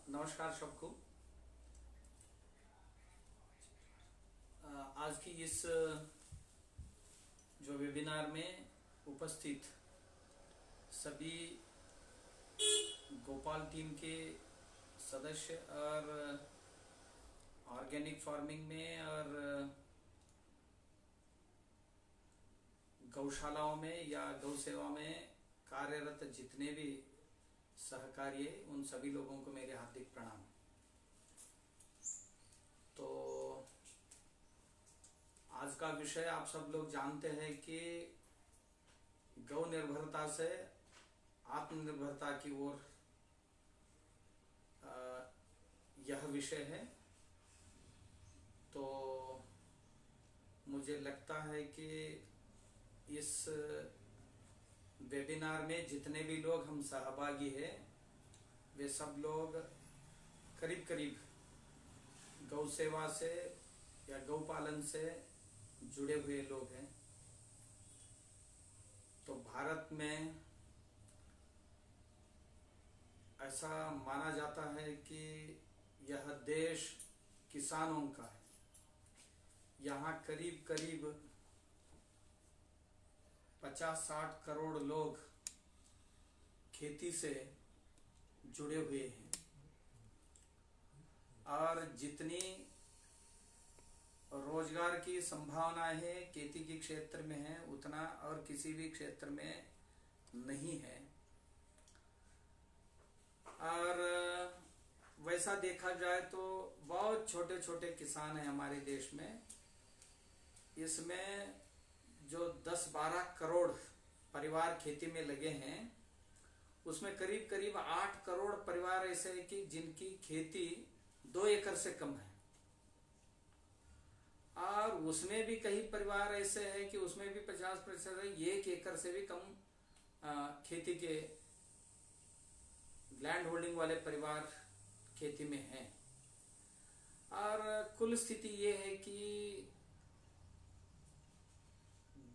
नमस्कार सबको। आज की इस जो वेबिनार में उपस्थित सभी गोपाल टीम के सदस्य और ऑर्गेनिक फार्मिंग में और गौशालाओं में या गौ सेवा में कार्यरत जितने भी सहकारी है उन सभी लोगों को मेरे हार्दिक प्रणाम। तो आज का विषय आप सब लोग जानते हैं कि गौ निर्भरता से आत्मनिर्भरता की ओर यह विषय है। तो मुझे लगता है कि इस वेबिनार में जितने भी लोग हम सहभागी हैं वे सब लोग करीब करीब गौ सेवा से या गौ पालन से जुड़े हुए लोग हैं। तो भारत में ऐसा माना जाता है कि यह देश किसानों का है। यहाँ करीब करीब 50-60 करोड़ लोग खेती से जुड़े हुए हैं और जितनी रोजगार की संभावनाएं है खेती के क्षेत्र में है उतना और किसी भी क्षेत्र में नहीं है। और वैसा देखा जाए तो बहुत छोटे छोटे किसान हैं हमारे देश में। इसमें जो 10-12 करोड़ परिवार खेती में लगे हैं उसमें करीब करीब 8 करोड़ परिवार ऐसे हैं कि जिनकी खेती 2 एकड़ से कम है। और उसमें भी कई परिवार ऐसे हैं कि उसमें भी 50% 1 एकड़ से भी कम खेती के लैंड होल्डिंग वाले परिवार खेती में हैं। और कुल स्थिति ये है कि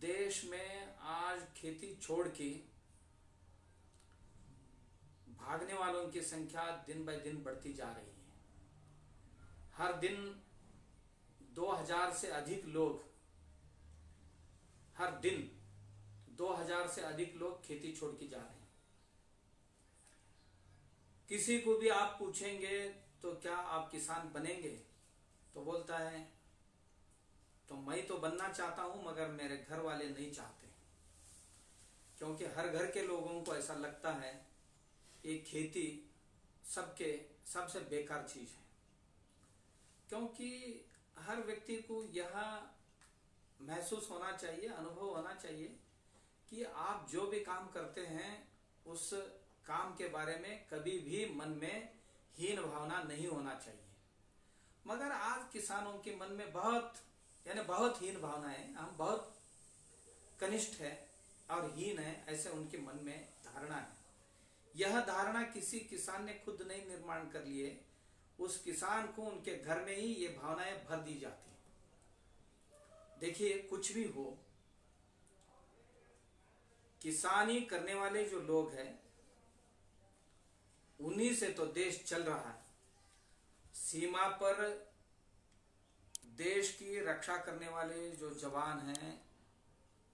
देश में आज खेती छोड़ के भागने वालों की संख्या दिन ब दिन बढ़ती जा रही है। हर दिन 2000 से अधिक लोग हर दिन 2000 से अधिक लोग खेती छोड़ के जा रहे हैं। किसी को भी आप पूछेंगे तो क्या आप किसान बनेंगे तो बोलता है तो मैं तो बनना चाहता हूं मगर मेरे घर वाले नहीं चाहते। क्योंकि हर घर के लोगों को ऐसा लगता है कि खेती सबसे बेकार चीज है। क्योंकि हर व्यक्ति को यह महसूस होना चाहिए, अनुभव होना चाहिए कि आप जो भी काम करते हैं उस काम के बारे में कभी भी मन में हीन भावना नहीं होना चाहिए। मगर आज किसानों के मन में बहुत हीन भावना है। हम बहुत कनिष्ठ है और हीन है ऐसे उनके मन में धारणा है। यह धारणा किसी किसान ने खुद नहीं निर्माण कर लिए, उस किसान को उनके घर में ही ये भावनाएं भर दी जाती है। देखिए कुछ भी हो, किसानी करने वाले जो लोग हैं उन्हीं से तो देश चल रहा है। सीमा पर देश की रक्षा करने वाले जो जवान हैं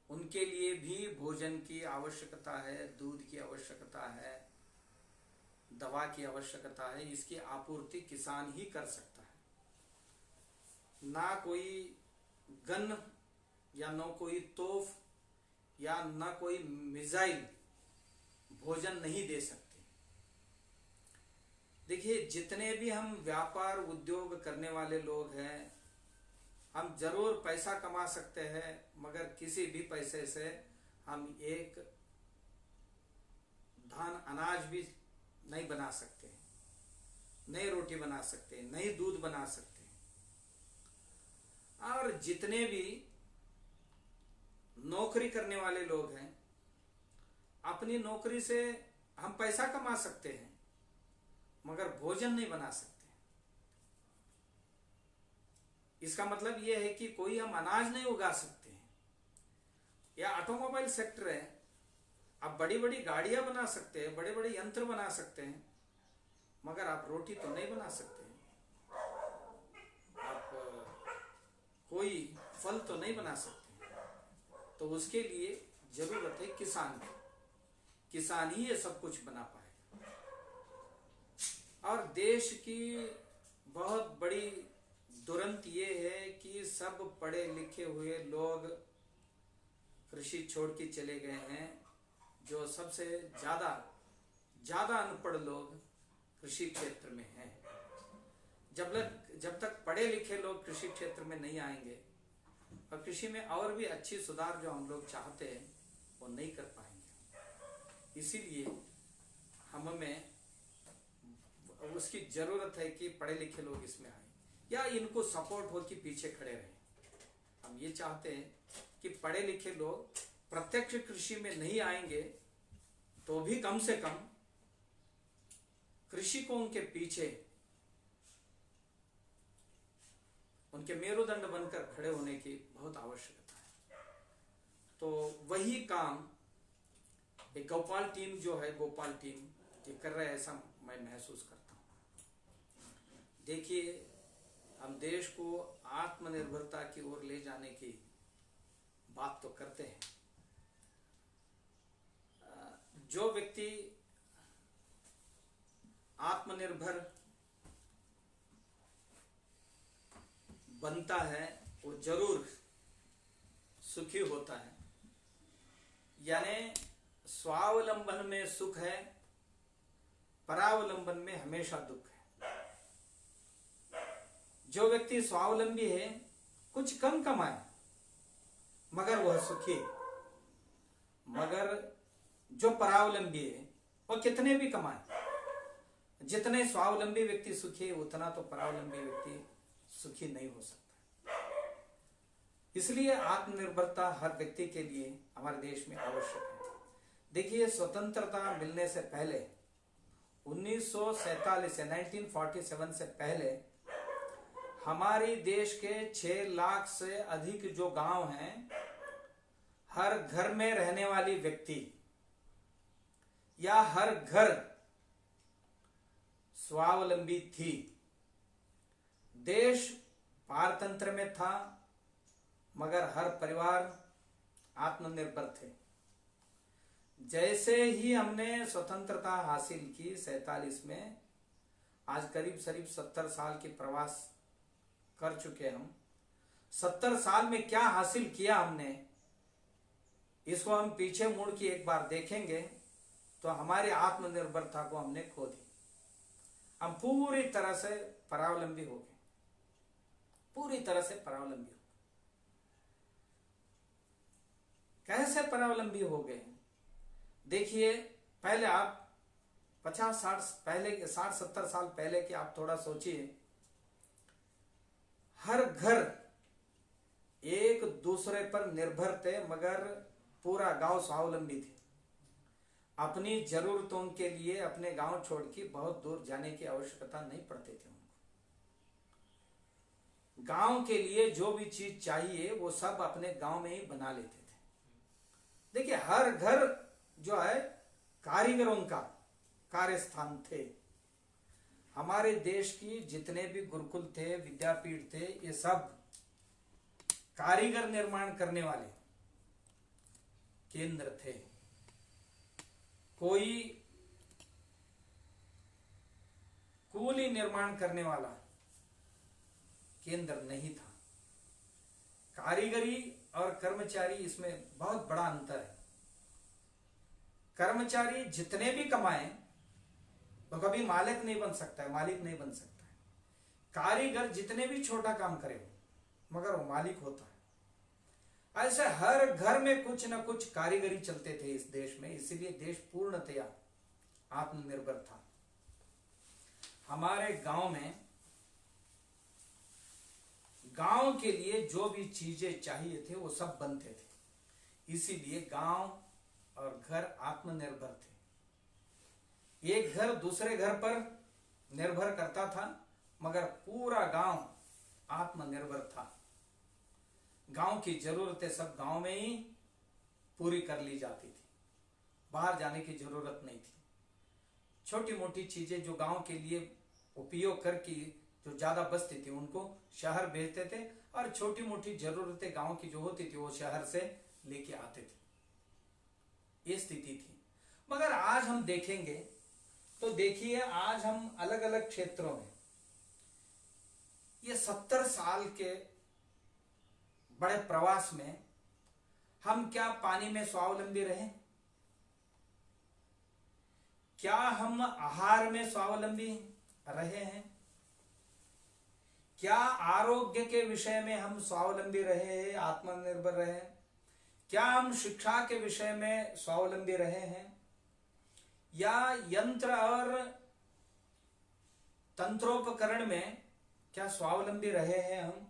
उनके लिए भी भोजन की आवश्यकता है, दूध की आवश्यकता है, दवा की आवश्यकता है। इसकी आपूर्ति किसान ही कर सकता है। ना कोई गन या न कोई तोफ या न कोई मिसाइल भोजन नहीं दे सकते। देखिए जितने भी हम व्यापार उद्योग करने वाले लोग हैं हम जरूर पैसा कमा सकते हैं मगर किसी भी पैसे से हम एक धान अनाज भी नहीं बना सकते, नहीं रोटी बना सकते, नहीं दूध बना सकते। और जितने भी नौकरी करने वाले लोग हैं अपनी नौकरी से हम पैसा कमा सकते हैं मगर भोजन नहीं बना सकते। इसका मतलब यह है कि कोई हम अनाज नहीं उगा सकते हैं। या ऑटोमोबाइल सेक्टर है, आप बड़ी बड़ी गाड़ियां बना सकते हैं, बड़े बड़े यंत्र बना सकते हैं मगर आप रोटी तो नहीं बना सकते, आप कोई फल तो नहीं बना सकते। तो उसके लिए जरूरत है किसान की, किसान ही ये सब कुछ बना पाएगा। और देश की बहुत बड़ी दुरंत ये है कि सब पढ़े लिखे हुए लोग कृषि छोड़ के चले गए हैं। जो सबसे ज्यादा अनपढ़ लोग कृषि क्षेत्र में हैं। जब तक पढ़े लिखे लोग कृषि क्षेत्र में नहीं आएंगे और कृषि में और भी अच्छी सुधार जो हम लोग चाहते हैं वो नहीं कर पाएंगे। इसीलिए हमें उसकी जरूरत है कि पढ़े लिखे लोग इसमें आए या इनको सपोर्ट हो कि पीछे खड़े रहें। हम ये चाहते हैं कि पढ़े लिखे लोग प्रत्यक्ष कृषि में नहीं आएंगे तो भी कम से कम कृषकों के पीछे उनके मेरुदंड बनकर खड़े होने की बहुत आवश्यकता है। तो वही काम एक गोपाल टीम जो है, गोपाल टीम ये कर रहा है, ऐसा मैं महसूस करता हूं। देखिए, हम देश को आत्मनिर्भरता की ओर ले जाने की बात तो करते हैं। जो व्यक्ति आत्मनिर्भर बनता है वो जरूर सुखी होता है। यानी स्वावलंबन में सुख है, परावलंबन में हमेशा दुख है। जो व्यक्ति स्वावलंबी है कुछ कम कमाए मगर वह सुखी है, मगर जो परावलंबी है वह कितने भी कमाए, जितने स्वावलंबी व्यक्ति सुखी है उतना तो परावलंबी व्यक्ति सुखी नहीं हो सकता। इसलिए आत्मनिर्भरता हर व्यक्ति के लिए हमारे देश में आवश्यक है। देखिए, स्वतंत्रता मिलने से पहले 1947 से 1947 से पहले हमारे देश के 6 लाख से अधिक जो गांव हैं, हर घर में रहने वाली व्यक्ति या हर घर स्वावलंबी थी। देश पारतंत्र में था मगर हर परिवार आत्मनिर्भर थे। जैसे ही हमने स्वतंत्रता हासिल की 47 में, आज करीब 70 साल के प्रवास कर चुके हम। 70 साल में क्या हासिल किया हमने, इसको हम पीछे मुड़ के एक बार देखेंगे तो हमारी आत्मनिर्भरता को हमने खो दी। हम पूरी तरह से परावलंबी हो गए, पूरी तरह से परावलंबी हो गए। कैसे परावलंबी हो गए? देखिए, पहले आप 60-70 साल पहले की आप थोड़ा सोचिए। हर घर एक दूसरे पर निर्भर थे मगर पूरा गांव स्वावलंबी थे। अपनी जरूरतों के लिए अपने गांव छोड़ के बहुत दूर जाने की आवश्यकता नहीं पड़ती थी उनको। गांव के लिए जो भी चीज चाहिए वो सब अपने गांव में ही बना लेते थे। देखिए, हर घर जो है कारीगरों का कार्यस्थान थे। हमारे देश की जितने भी गुरुकुल थे, विद्यापीठ थे, ये सब कारीगर निर्माण करने वाले केंद्र थे। कोई कूली निर्माण करने वाला केंद्र नहीं था। कारीगरी और कर्मचारी, इसमें बहुत बड़ा अंतर है। कर्मचारी जितने भी कमाए वो कभी मालिक नहीं बन सकता है, मालिक नहीं बन सकता है। कारीगर जितने भी छोटा काम करे मगर वो मालिक होता है। ऐसे हर घर में कुछ ना कुछ कारीगरी चलते थे इस देश में। इसीलिए देश पूर्णतया आत्मनिर्भर था। हमारे गांव में, गांव के लिए जो भी चीजें चाहिए थे वो सब बनते थे। इसीलिए गांव और घर आत्मनिर्भर थे। एक घर दूसरे घर पर निर्भर करता था मगर पूरा गांव आत्मनिर्भर था। गांव की जरूरतें सब गांव में ही पूरी कर ली जाती थी, बाहर जाने की जरूरत नहीं थी। छोटी मोटी चीजें जो गांव के लिए उपयोग करके जो ज्यादा बचती थी उनको शहर भेजते थे, और छोटी मोटी जरूरतें गांव की जो होती थी वो शहर से लेके आते थे। ये स्थिति थी। मगर आज हम देखेंगे तो देखिए, आज हम अलग अलग क्षेत्रों में ये 70 साल के बड़े प्रवास में हम क्या पानी में स्वावलंबी रहे? क्या हम आहार में स्वावलंबी रहे हैं? क्या आरोग्य के विषय में हम स्वावलंबी रहे हैं, आत्मनिर्भर रहे हैं? क्या हम शिक्षा के विषय में स्वावलंबी रहे हैं, या यंत्र और तंत्रोपकरण में क्या स्वावलंबी रहे हैं हम?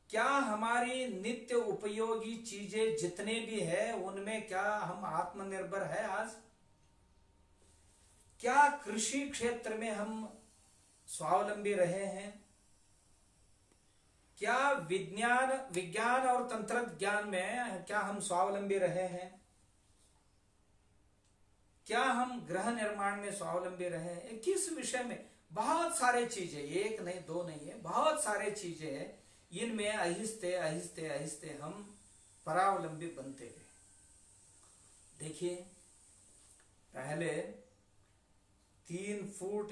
क्या हमारी नित्य उपयोगी चीजें जितने भी है उनमें क्या हम आत्मनिर्भर है आज? क्या कृषि क्षेत्र में हम स्वावलंबी रहे हैं? क्या विज्ञान और तंत्र ज्ञान में क्या हम स्वावलंबी रहे हैं? क्या हम गृह निर्माण में स्वावलंबी रहे हैं? किस विषय में? बहुत सारे चीजें, एक नहीं दो नहीं है, बहुत सारे चीजें हैं। इनमें आहिस्ते आहिस्ते आहिस्ते हम परावलंबी बनते गए। देखिए, पहले 3 फुट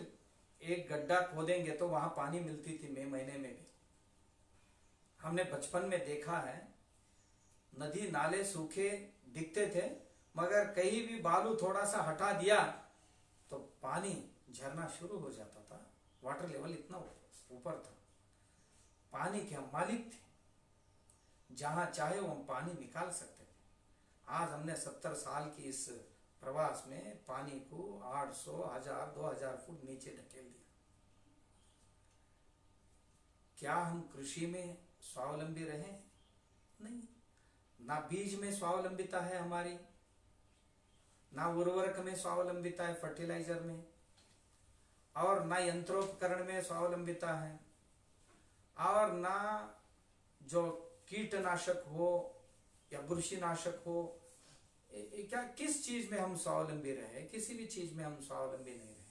एक गड्ढा खोदेंगे तो वहां पानी मिलती थी मई महीने में भी। हमने बचपन में देखा है, नदी नाले सूखे दिखते थे, मगर कहीं भी बालू थोड़ा सा हटा दिया तो पानी झरना शुरू हो जाता था। वाटर लेवल इतना ऊपर था। पानी के हम मालिक थे, जहां चाहे वो हम पानी निकाल सकते थे। आज हमने 70 साल की इस प्रवास में पानी को 800, 1000, 2000 फुट नीचे ढकेल दिया। क्या हम कृषि में स्वावलंबी रहे? नहीं। ना बीज में स्वावलंबिता है हमारी, ना उर्वरक में स्वावलंबिता है, फर्टिलाइजर में, और ना यंत्रोपकरण में स्वावलंबिता है, और ना जो कीटनाशक हो या बुरशीनाशक हो। क्या किस चीज में हम स्वावलंबी रहे? किसी भी चीज में हम स्वावलंबी नहीं रहे।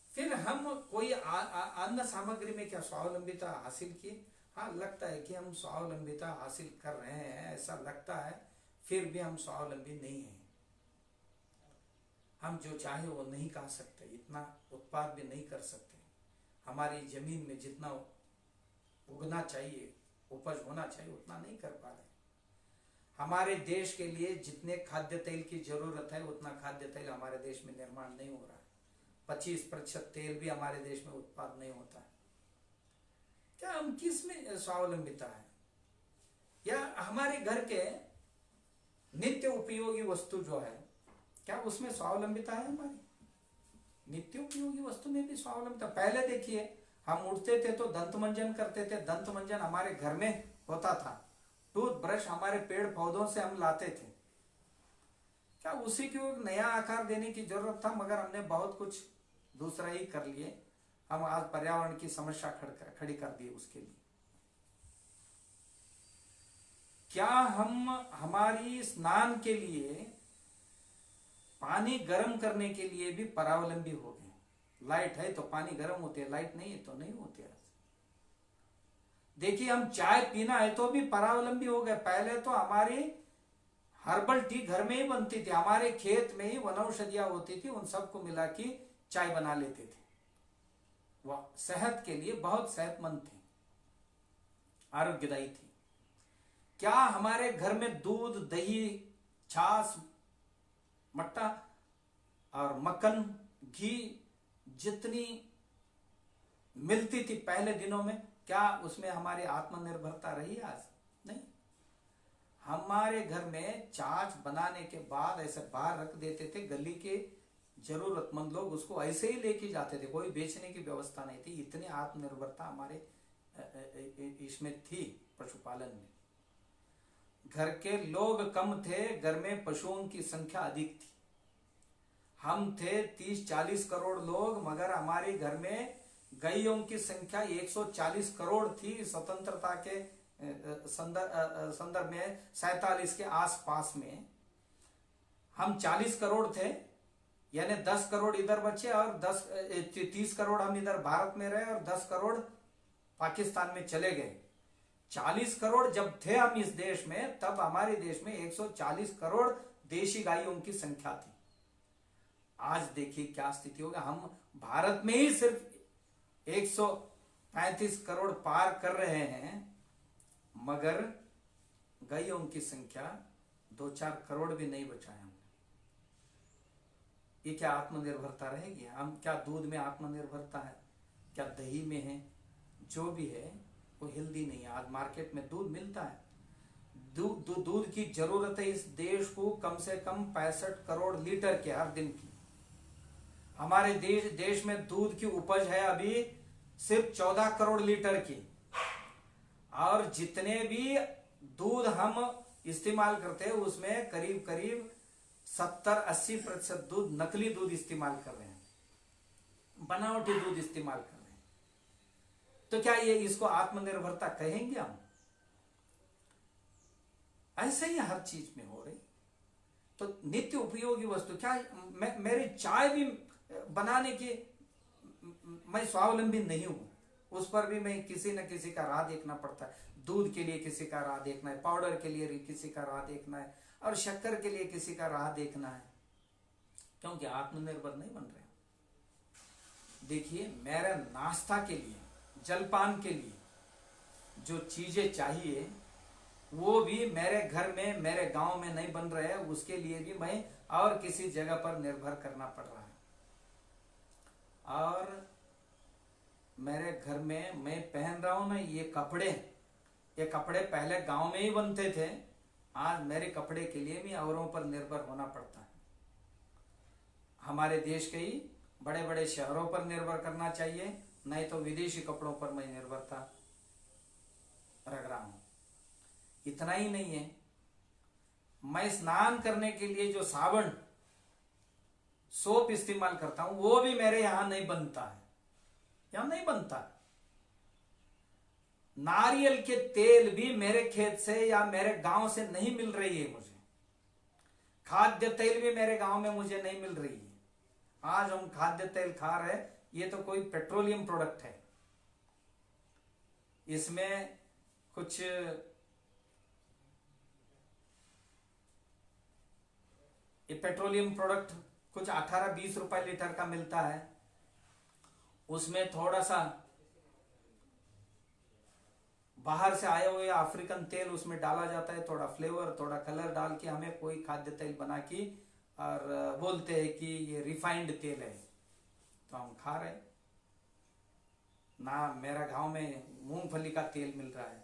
फिर हम कोई अन्न सामग्री में क्या स्वावलंबिता हासिल की? हाँ, लगता है कि हम स्वावलंबिता हासिल कर रहे हैं, ऐसा लगता है, फिर भी हम स्वावलंबी नहीं हैं। हम जो चाहे वो नहीं खा सकते, इतना उत्पाद भी नहीं कर सकते। हमारी जमीन में जितना उगना चाहिए, उपज होना चाहिए, उतना नहीं कर पा रहे। हमारे देश के लिए जितने खाद्य तेल की जरूरत है उतना खाद्य तेल हमारे देश में निर्माण नहीं हो रहा है। 25% तेल भी हमारे देश में उत्पाद नहीं होता है। क्या हम किस में स्वावलंबिता है? या हमारे घर के नित्य उपयोगी वस्तु जो है, क्या उसमें स्वावलंबिता है हमारी? नित्य उपयोगी वस्तु में भी स्वावलंबिता। पहले देखिए, हम उठते थे तो दंत मंजन करते थे। दंत मंजन हमारे घर में होता था। टूथब्रश हमारे पेड़ पौधों से हम लाते थे। क्या उसी को एक नया आकार देने की जरूरत था? मगर हमने बहुत कुछ दूसरा ही कर लिए। हम आज पर्यावरण की समस्या खड़ी कर दी उसके लिए। क्या हम हमारी स्नान के लिए, पानी गर्म करने के लिए भी परावलंबी हो गए? लाइट है तो पानी गर्म होती है, लाइट नहीं है तो नहीं होती है। देखिए, हम चाय पीना है तो भी परावलंबी हो गए। पहले तो हमारी हर्बल टी घर में ही बनती थी, हमारे खेत में ही वनौषधियां होती थी, उन सबको मिला के चाय बना लेते थे। वह सेहत के लिए बहुत सेहतमंद थी, आरोग्यदायी थी। क्या हमारे घर में दूध, दही, छाछ, मट्टा और मक्खन, घी जितनी मिलती थी पहले दिनों में, क्या उसमें हमारी आत्मनिर्भरता रही? आज नहीं। हमारे घर में छाछ बनाने के बाद ऐसे बाहर रख देते थे। गली के जरूरतमंद लोग उसको ऐसे ही लेके जाते थे, कोई बेचने की व्यवस्था नहीं थी। इतनी आत्मनिर्भरता हमारे इसमें थी, पशुपालन में। घर के लोग कम थे, घर में पशुओं की संख्या अधिक थी। हम थे 30-40 करोड़ लोग, मगर हमारे घर में गायों की संख्या 140 करोड़ थी। स्वतंत्रता के संदर्भ में 47 के आसपास में हम 40 करोड़ थे, यानी 10 करोड़ इधर बचे और 30 करोड़ हम इधर भारत में रहे और 10 करोड़ पाकिस्तान में चले गए। 40 करोड़ जब थे हम इस देश में, तब हमारे देश में 140 करोड़ देशी गायों की संख्या थी। आज देखिए क्या स्थिति होगा, हम भारत में ही सिर्फ 135 करोड़ पार कर रहे हैं, मगर गायों की संख्या 2-4 करोड़ भी नहीं बचाए हमने। ये क्या आत्मनिर्भरता रहेगी? हम क्या दूध में आत्मनिर्भरता है, क्या दही में है? जो भी है वो हेल्दी नहीं है। आज मार्केट में दूध मिलता है, दूध की जरूरत है इस देश को कम से कम 65 करोड़ लीटर के हर दिन की। हमारे देश में दूध की उपज है अभी सिर्फ 14 करोड़ लीटर की, और जितने भी दूध हम इस्तेमाल करते हैं उसमें करीब करीब 70-80% दूध नकली दूध इस्तेमाल कर रहे हैं, बनावटी दूध इस्तेमाल कर रहे हैं। तो क्या ये इसको आत्मनिर्भरता कहेंगे हम? ऐसे ही हर चीज में हो रही। तो नित्य उपयोगी वस्तु क्या, मेरी चाय भी बनाने की मैं स्वावलंबी नहीं हूं, उस पर भी मैं किसी न किसी का राह देखना पड़ता है। दूध के लिए किसी का राह देखना है, पाउडर के लिए किसी का राह देखना है, और शक्कर के लिए किसी का राह देखना है, क्योंकि आत्मनिर्भर नहीं बन रहे। देखिए, मेरे नाश्ता के लिए, जलपान के लिए जो चीजें चाहिए वो भी मेरे घर में, मेरे गांव में नहीं बन रहे हैं, उसके लिए भी मैं और किसी जगह पर निर्भर करना पड़ रहा है। और मेरे घर में मैं पहन रहा हूं ना ये कपड़े पहले गांव में ही बनते थे, आज मेरे कपड़े के लिए भी औरों पर निर्भर होना पड़ता है। हमारे देश के ही बड़े बड़े शहरों पर निर्भर करना चाहिए, नहीं तो विदेशी कपड़ों पर मैं निर्भरता रख रहा हूं। इतना ही नहीं है, मैं स्नान करने के लिए जो साबुन सोप इस्तेमाल करता हूं वो भी मेरे यहां नहीं बनता है, यहां नहीं बनता। नारियल के तेल भी मेरे खेत से या मेरे गांव से नहीं मिल रही है मुझे। खाद्य तेल भी मेरे गांव में मुझे नहीं मिल रही है। आज हम खाद्य तेल खा रहे हैं, ये तो कोई पेट्रोलियम प्रोडक्ट है, इसमें कुछ ये पेट्रोलियम प्रोडक्ट कुछ 18-20 रुपए लीटर का मिलता है, उसमें थोड़ा सा बाहर से आए हुए अफ्रीकन तेल उसमें डाला जाता है, थोड़ा फ्लेवर, थोड़ा कलर डाल के हमें कोई खाद्य तेल बना के और बोलते हैं कि ये रिफाइंड तेल है, तो हम खा रहे ना। मेरा गांव में मूंगफली का तेल मिल रहा है,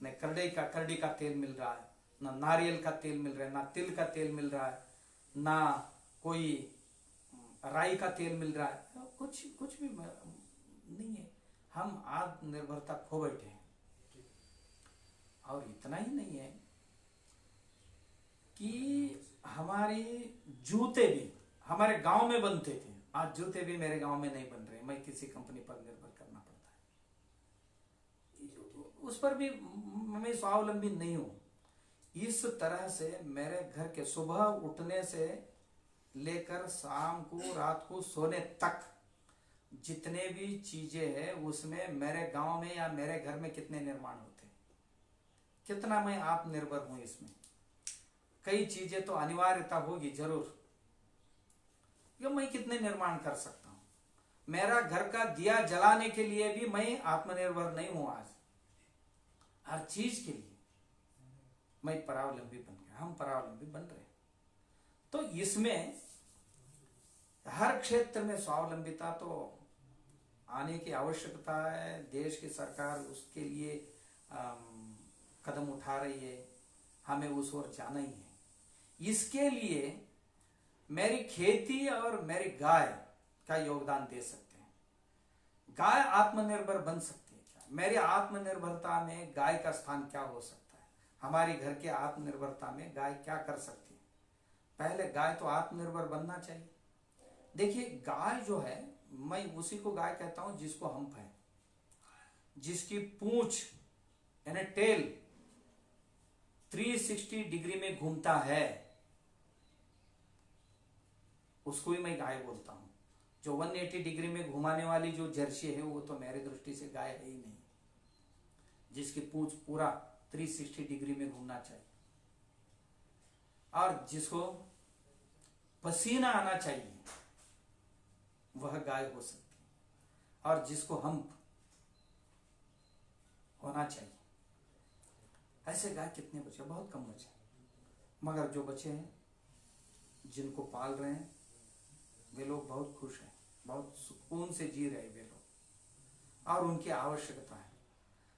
न करडी का तेल मिल रहा है, ना नारियल का तेल मिल रहा है, ना तिल का तेल मिल रहा है, ना कोई राई का तेल मिल रहा है, कुछ भी नहीं है। हम आत्मनिर्भरता खो बैठे हैं। और इतना ही नहीं है कि हमारे जूते भी हमारे गांव में बनते थे, आज जूते भी मेरे गांव में नहीं बन रहे, मैं किसी कंपनी पर निर्भर करना पड़ता है, उस पर भी मैं स्वावलंबी नहीं हूं। इस तरह से मेरे घर के सुबह उठने से लेकर शाम को, रात को सोने तक जितने भी चीजें हैं उसमें मेरे गांव में या मेरे घर में कितने निर्माण होते, कितना मैं आत्मनिर्भर हूं इसमें। कई चीजें तो अनिवार्यता होगी जरूर, ये मैं कितने निर्माण कर सकता हूं। मेरा घर का दिया जलाने के लिए भी मैं आत्मनिर्भर नहीं हूं। आज हर चीज के लिए मैं परावलंबी बन गया, हम परावलंबी बन रहे। तो इसमें हर क्षेत्र में स्वावलंबिता तो आने की आवश्यकता है। देश की सरकार उसके लिए कदम उठा रही है, हमें उस ओर जाना ही है। इसके लिए मेरी खेती और मेरी गाय का योगदान दे सकते हैं। गाय आत्मनिर्भर बन सकती है क्या? मेरी आत्मनिर्भरता में गाय का स्थान क्या हो सकता है? हमारी घर के आत्मनिर्भरता में गाय क्या कर सकती है? पहले गाय तो आत्मनिर्भर बनना चाहिए। देखिए, गाय जो है, मैं उसी को गाय कहता हूं जिसको हम्प है, जिसकी पूंछ यानी टेल 360 डिग्री में घूमता है, उसको ही मैं गाय बोलता हूँ। जो 180 डिग्री में घुमाने वाली जो जर्सी है वो तो मेरी दृष्टि से गाय है ही नहीं, जिसकी पूंछ पूरा 360 डिग्री में घूमना चाहिए और जिसको पसीना आना चाहिए वह गाय हो सकती है, और जिसको हम्प होना चाहिए। ऐसे गाय कितने बचे? बहुत कम बचे, मगर जो बचे हैं जिनको पाल रहे हैं वे लोग बहुत खुश हैं, बहुत सुकून से जी रहे वे लोग, और उनकी आवश्यकता है।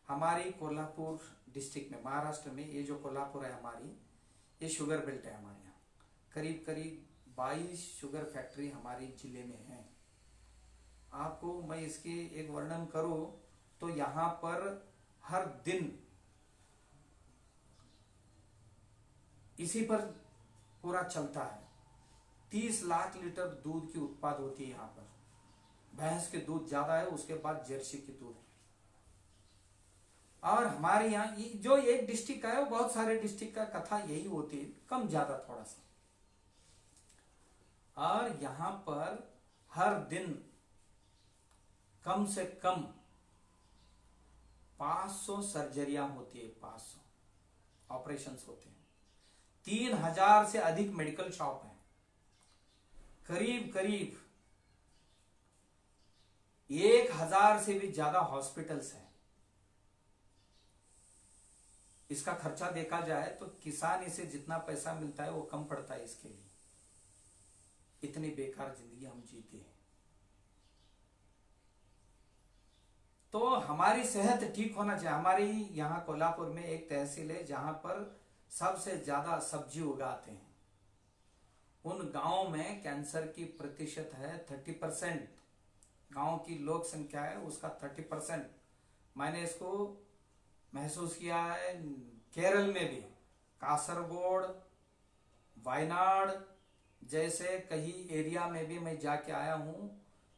हमारी कोल्हापुर डिस्ट्रिक्ट में, महाराष्ट्र में, ये जो कोल्हापुर है हमारी, ये शुगर बेल्ट है हमारे यहाँ। करीब करीब 22 शुगर फैक्ट्री हमारे जिले में है। आपको मैं इसकी एक वर्णन करूं तो यहाँ पर हर दिन इसी पर पूरा चलता है। 30 लाख लीटर दूध की उत्पाद होती है यहाँ पर। भैंस के दूध ज्यादा है, उसके बाद जर्सी की दूध है। और हमारे यहाँ जो एक डिस्ट्रिक्ट का है वो बहुत सारे डिस्ट्रिक्ट का कथा यही होती है, कम ज्यादा थोड़ा सा। और यहाँ पर हर दिन कम से कम 500 सर्जरियां होती है, 500 ऑपरेशंस होते हैं। 3000 से अधिक मेडिकल शॉप है, करीब करीब 1000 से भी ज्यादा हॉस्पिटल्स हैं। इसका खर्चा देखा जाए तो किसान इसे जितना पैसा मिलता है वो कम पड़ता है इसके लिए। इतनी बेकार जिंदगी हम जीते हैं। तो हमारी सेहत ठीक होना चाहिए। हमारी यहाँ कोल्हापुर में एक तहसील है जहां पर सबसे ज्यादा सब्जी उगाते हैं। उन गांवों में कैंसर की प्रतिशत है 30%। गांव की लोक संख्या है उसका 30%। मैंने इसको महसूस किया है केरल में भी, कासरगोड, वायनाड जैसे कई एरिया में भी मैं जाके आया हूं।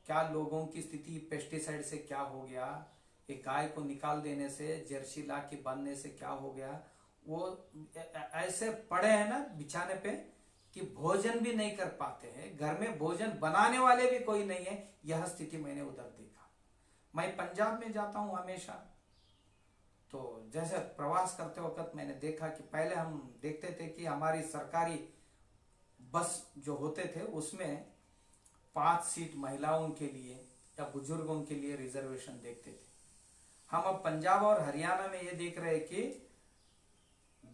क्या लोगों की स्थिति पेस्टिसाइड से क्या हो गया, एक गाय को निकाल देने से, जर्सी ला के बांधने से क्या हो गया, वो ऐसे पड़े हैं ना बिछाने पे कि भोजन भी नहीं कर पाते हैं। घर में भोजन बनाने वाले भी कोई नहीं है। यह स्थिति मैंने उधर देखा। मैं पंजाब में जाता हूं हमेशा, तो जैसे प्रवास करते वक्त मैंने देखा कि पहले हम देखते थे कि हमारी सरकारी बस जो होते थे उसमें 5 सीट महिलाओं के लिए या बुजुर्गों के लिए रिजर्वेशन देखते थे। हम अब पंजाब और हरियाणा में ये देख रहे हैं कि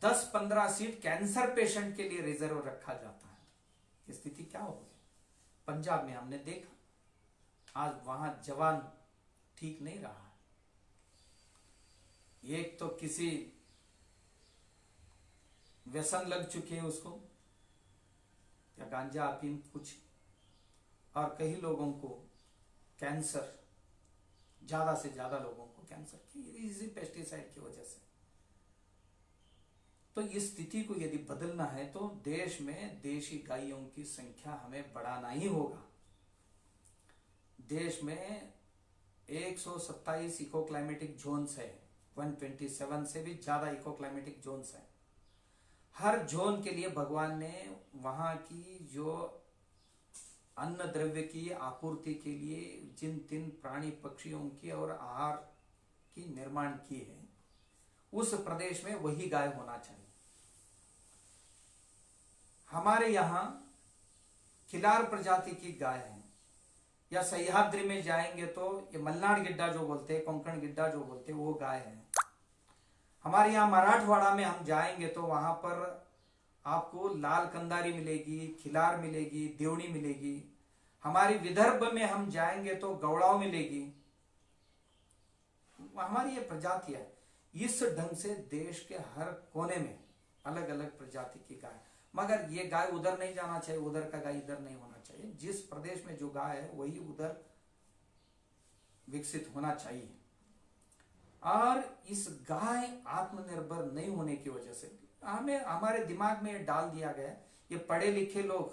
10-15 सीट कैंसर पेशेंट के लिए रिजर्व रखा जाता है। ये स्थिति क्या हो गई पंजाब में हमने देखा। आज वहां जवान ठीक नहीं रहा। एक तो किसी व्यसन लग चुके हैं उसको, या गांजा अफीम कुछ, और कई लोगों को कैंसर, ज्यादा से ज्यादा लोगों को कैंसर की इसी पेस्टिसाइड की वजह से। तो इस स्थिति को यदि बदलना है तो देश में देशी गायों की संख्या हमें बढ़ाना ही होगा। देश में 127 इको क्लाइमेटिक जोन्स है, 127 से भी ज्यादा इको क्लाइमेटिक जोन्स है। हर जोन के लिए भगवान ने वहां की जो अन्न द्रव्य की आपूर्ति के लिए जिन 3 प्राणी पक्षियों की और आहार की निर्माण की है, उस प्रदेश में वही गाय होना चाहिए। हमारे यहाँ खिलार प्रजाति की गाय है, या सह्याद्री में जाएंगे तो ये मलनाड गिड्डा जो बोलते हैं, कोंकण गिड्डा जो बोलते हैं, वो गाय है। हमारे यहाँ मराठवाड़ा में हम जाएंगे तो वहां पर आपको लाल कंदारी मिलेगी, खिलार मिलेगी, देवनी मिलेगी। हमारी विदर्भ में हम जाएंगे तो गौड़ाव मिलेगी। हमारी ये प्रजातियां, इस ढंग से देश के हर कोने में अलग अलग प्रजाति की गाय। मगर ये गाय उधर नहीं जाना चाहिए, उधर का गाय इधर नहीं होना चाहिए। जिस प्रदेश में जो गाय है वही उधर विकसित होना चाहिए। और इस गाय आत्मनिर्भर नहीं होने की वजह से हमें हमारे दिमाग में डाल दिया गया, ये पढ़े लिखे लोग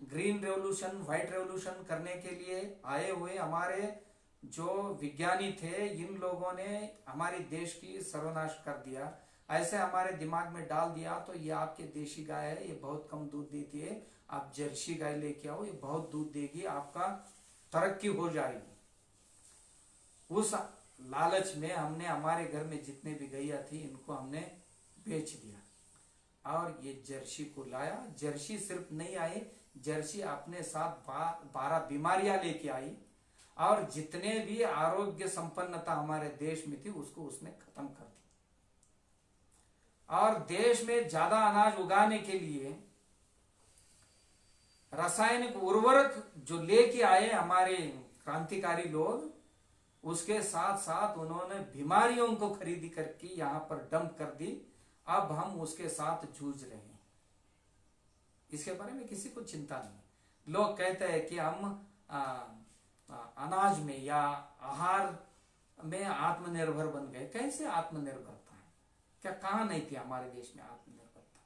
ग्रीन रेवोल्यूशन, व्हाइट रेवोल्यूशन करने के लिए आए हुए हमारे जो विज्ञानी थे, इन लोगों ने हमारे देश की सर्वनाश कर दिया। ऐसे हमारे दिमाग में डाल दिया तो ये आपके देशी गाय है, ये बहुत कम दूध देती है, आप जर्सी गाय लेके आओ, ये बहुत दूध देगी, आपका तरक्की हो जाएगी। उस लालच में हमने हमारे घर में जितने भी गैया थी इनको हमने बेच दिया और ये जर्सी को लाया। जर्सी सिर्फ नहीं आई, जर्सी अपने साथ 12 बीमारियां लेके आई और जितने भी आरोग्य संपन्नता हमारे देश में थी उसको उसने खत्म कर दी। और देश में ज्यादा अनाज उगाने के लिए रासायनिक उर्वरक जो लेके आए हमारे क्रांतिकारी लोग, उसके साथ साथ उन्होंने बीमारियों को खरीदी करके यहां पर डंप कर दी। अब हम उसके साथ जूझ रहे हैं, इसके बारे में किसी को चिंता नहीं। लोग कहते हैं कि हम अनाज में या आहार में आत्मनिर्भर बन गए। कैसे आत्मनिर्भरता है? क्या कहां नहीं थी हमारे देश में आत्मनिर्भरता?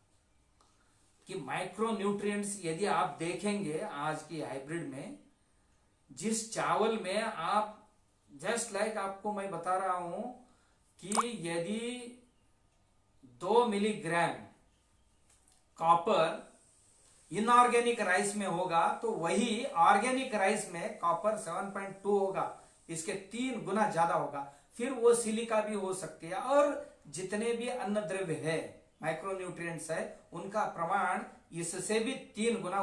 कि माइक्रो न्यूट्रिएंट्स यदि आप देखेंगे आज की हाइब्रिड में, जिस चावल में आप जस्ट लाइक आपको मैं बता रहा हूं कि यदि 2 मिलीग्राम कॉपर इनऑर्गेनिक राइस में होगा तो वही ऑर्गेनिक राइस में कॉपर 7.2 होगा, इसके 3 गुना ज्यादा होगा। फिर वो सिलिका भी हो सकती है और जितने भी अन्न द्रव्य है, माइक्रोन्यूट्रिएंट्स है, उनका प्रमाण इससे भी 3 गुना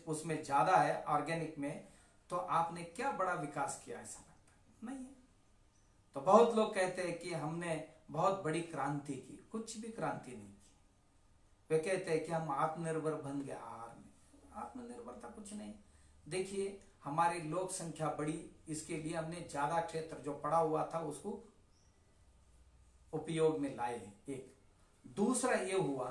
उसमें ज्यादा है ऑर्गेनिक में। तो आपने क्या बड़ा विकास किया? ऐसा लगता नहीं है। तो बहुत लोग कहते हैं कि हमने बहुत बड़ी क्रांति की। कुछ भी क्रांति नहीं की। वे कहते हैं कि हम आत्मनिर्भर बन गए आहार में। आत्मनिर्भरता कुछ नहीं। देखिए हमारी लोक संख्या बढ़ी, इसके लिए हमने ज्यादा क्षेत्र जो पड़ा हुआ था उसको उपयोग में लाए। एक दूसरा ये हुआ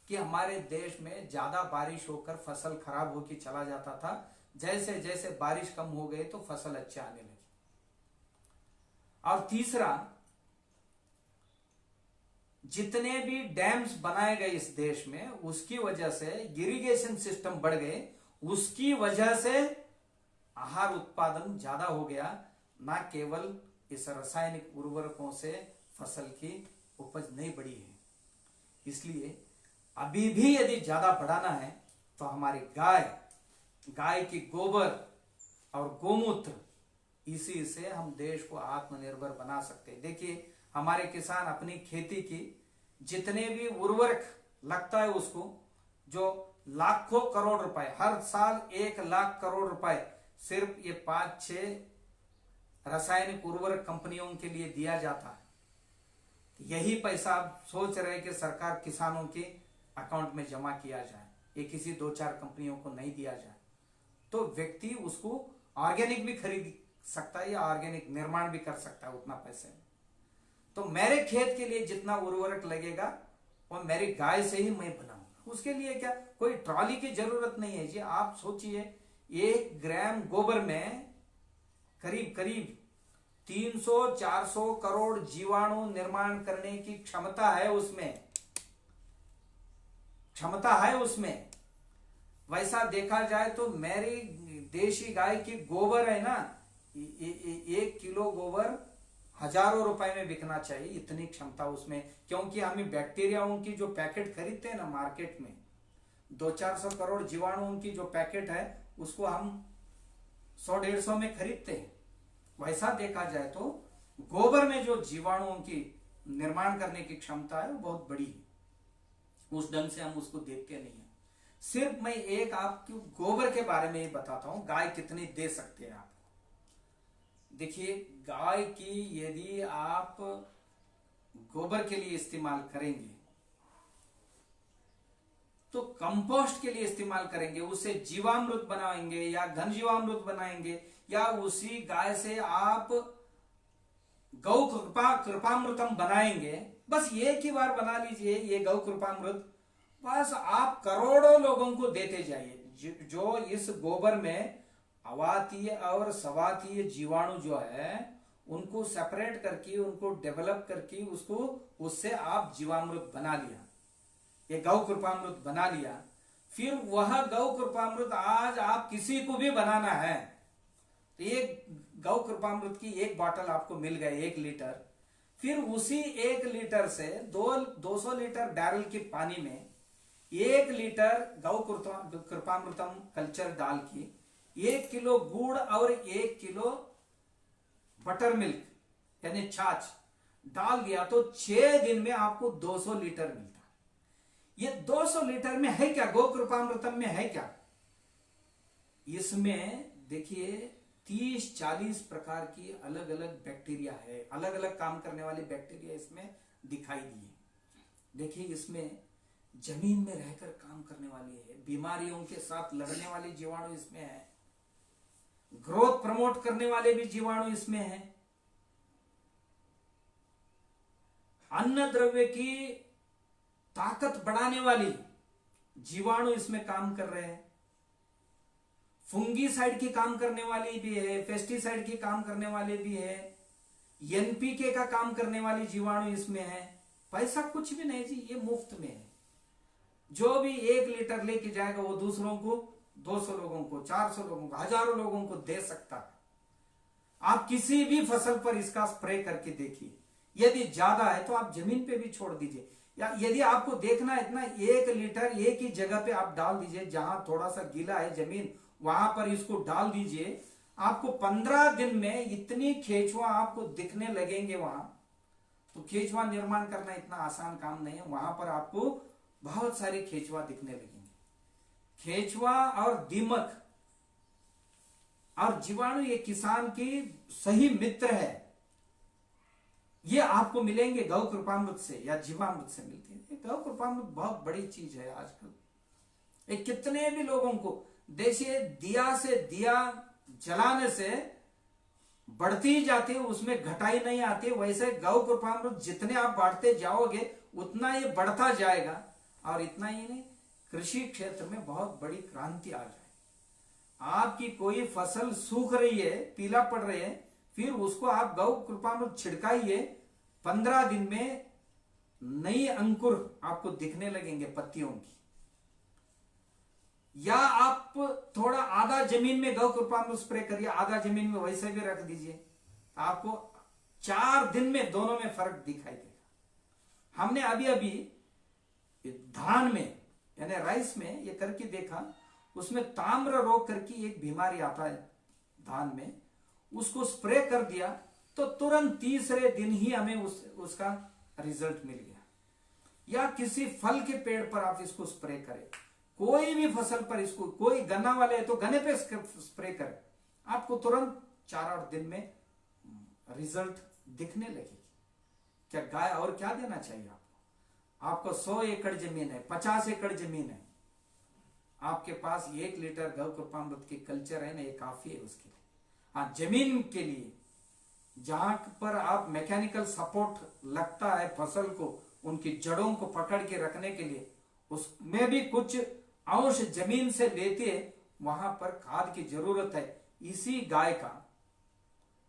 कि हमारे देश में ज्यादा बारिश होकर फसल खराब होकर चला जाता था। जैसे जैसे बारिश कम हो गई तो फसल अच्छे आने लगी। और तीसरा, जितने भी डैम्स बनाए गए इस देश में उसकी वजह से इरिगेशन सिस्टम बढ़ गए, उसकी वजह से आहार उत्पादन ज्यादा हो गया। ना केवल इस रासायनिक उर्वरकों से फसल की उपज नहीं बढ़ी है। इसलिए अभी भी यदि ज्यादा बढ़ाना है तो हमारी गाय की गोबर और गोमूत्र, इसी से हम देश को आत्मनिर्भर बना सकते हैं। देखिए हमारे किसान अपनी खेती की जितने भी उर्वरक लगता है उसको, जो लाखों करोड़ रुपए हर साल 1 लाख करोड़ रुपए सिर्फ ये 5-6 रासायनिक उर्वरक कंपनियों के लिए दिया जाता है। यही पैसा आप सोच रहे हैं कि सरकार किसानों के अकाउंट में जमा किया जाए, ये किसी 2-4 कंपनियों को नहीं दिया जाए तो व्यक्ति उसको ऑर्गेनिक भी खरीद सकता है या ऑर्गेनिक निर्माण भी कर सकता है उतना पैसे में। तो मेरे खेत के लिए जितना उर्वरक लगेगा वो मेरी गाय से ही मैं बनाऊंगा। उसके लिए क्या कोई ट्रॉली की जरूरत नहीं है जी। आप सोचिए 1 ग्राम गोबर में करीब करीब 300-400 करोड़ जीवाणु निर्माण करने की क्षमता है उसमें। वैसा देखा जाए तो मेरी देशी गाय की गोबर है ना, 1 किलो गोबर हजारों रुपए में बिकना चाहिए, इतनी क्षमता उसमें। क्योंकि हमें बैक्टीरियाओं की जो पैकेट खरीदते हैं ना मार्केट में, 200-400 करोड़ जीवाणुओं की जो पैकेट है उसको हम 100-150 में खरीदते हैं। वैसा देखा जाए तो गोबर में जो जीवाणुओं की निर्माण करने की क्षमता है वो बहुत बड़ी है। उस ढंग से हम उसको देखते नहीं है। सिर्फ मैं एक आपको गोबर के बारे में ही बताता हूं, गाय कितनी दे सकते हैं आप। देखिए गाय की यदि आप गोबर के लिए इस्तेमाल करेंगे तो कंपोस्ट के लिए इस्तेमाल करेंगे, उससे जीवामृत बनाएंगे या घन जीवामृत बनाएंगे, या उसी गाय से आप गौ कृपामृतम बनाएंगे। बस एक ही बार बना लीजिए ये गौ कृपामृत, बस आप करोड़ों लोगों को देते जाइए। जो इस गोबर में अवातीय और सवातीय जीवाणु जो है उनको सेपरेट करके, उनको डेवलप करके उससे आप जीवामृत बना लिया, ये गौ कृपामृत बना लिया। फिर वह गौ कृपामृत आज आप किसी को भी बनाना है तो एक गौ कृपामृत की 1 बॉटल आपको मिल गए 1 लीटर, फिर उसी 1 लीटर से 200 लीटर बैरल के पानी में 1 लीटर गौ कृपामृतम कल्चर डाल के 1 किलो गुड़ और 1 किलो बटर मिल्क यानी छाछ डाल दिया तो 6 दिन में आपको 200 लीटर मिलता है। ये 200 लीटर में है क्या? गौ कृपामृतम में है क्या? इसमें देखिए 30-40 प्रकार की अलग अलग बैक्टीरिया है, अलग अलग काम करने वाले बैक्टीरिया इसमें दिखाई दिए। देखिए इसमें जमीन में रहकर काम करने वाली है, बीमारियों के साथ लड़ने वाले जीवाणु इसमें है, ग्रोथ प्रमोट करने वाले भी जीवाणु इसमें है, अन्न द्रव्य की ताकत बढ़ाने वाली जीवाणु इसमें काम कर रहे हैं, फंगीसाइड की काम करने वाली भी है, पेस्टिसाइड की काम करने वाले भी है, एनपीके का काम करने वाली जीवाणु इसमें है। पैसा कुछ भी नहीं जी, ये मुफ्त में है। जो भी 1 लीटर लेके जाएगा वो दूसरों को, 200 लोगों को, 400 लोगों को, हजारों लोगों को दे सकता है। आप किसी भी फसल पर इसका स्प्रे करके देखिए, यदि ज्यादा है तो आप जमीन पे भी छोड़ दीजिए, या यदि आपको देखना है इतना 1 लीटर एक ही जगह पे आप डाल दीजिए, जहां थोड़ा सा गीला है जमीन वहां पर इसको डाल दीजिए। आपको 15 दिन में इतनी केंचुआ आपको दिखने लगेंगे वहां। तो केंचुआ निर्माण करना इतना आसान काम नहीं है, वहां पर आपको बहुत सारे केंचुआ दिखने लगेंगे। केंचुआ और दीमक और जीवाणु ये किसान की सही मित्र है, ये आपको मिलेंगे गौ कृपामृत से या जीवामृत से मिलते हैं। गौ कृपामृत बहुत बड़ी चीज है आजकल। ये कितने भी लोगों को देखिए, दिया से दिया जलाने से बढ़ती जाती है, उसमें घटाई नहीं आती। वैसे गौ कृपामृत जितने आप बांटते जाओगे उतना ये बढ़ता जाएगा। और इतना ही नहीं, कृषि क्षेत्र में बहुत बड़ी क्रांति आ जाए। आपकी कोई फसल सूख रही है, पीला पड़ रही है, फिर उसको आप गौ कृपामृत छिड़काइए, 15 दिन में नई अंकुर आपको दिखने लगेंगे पत्तियों की। या आप थोड़ा आधा जमीन में गौ कृपामृत स्प्रे करिए, आधा जमीन में वैसे भी रख दीजिए, आपको 4 दिन में दोनों में फर्क दिखाई देगा। हमने अभी अभी धान में यानी राइस में ये करके देखा, उसमें ताम्र रोग करके एक बीमारी आता है धान में, उसको स्प्रे कर दिया तो तुरंत तीसरे दिन ही हमें उसका रिजल्ट मिल गया। या किसी फल के पेड़ पर आप इसको स्प्रे करें, कोई भी फसल पर इसको, कोई गन्ना वाले है तो गन्ने पे स्प्रे करें, आपको तुरंत 4-8 दिन में रिजल्ट दिखने लगेगी। क्या गाय और क्या देना चाहिए आपको? आपको 100 एकड़ जमीन है, 50 एकड़ जमीन है, आपके पास 1 लीटर गौ कृपामृत की कल्चर है ना, ये काफी है उसके लिए। हाँ, जमीन के लिए जहां पर आप मैकेनिकल सपोर्ट लगता है फसल को, उनकी जड़ों को पकड़ के रखने के लिए, उसमें भी कुछ अंश जमीन से लेते, वहां पर खाद की जरूरत है। इसी गाय का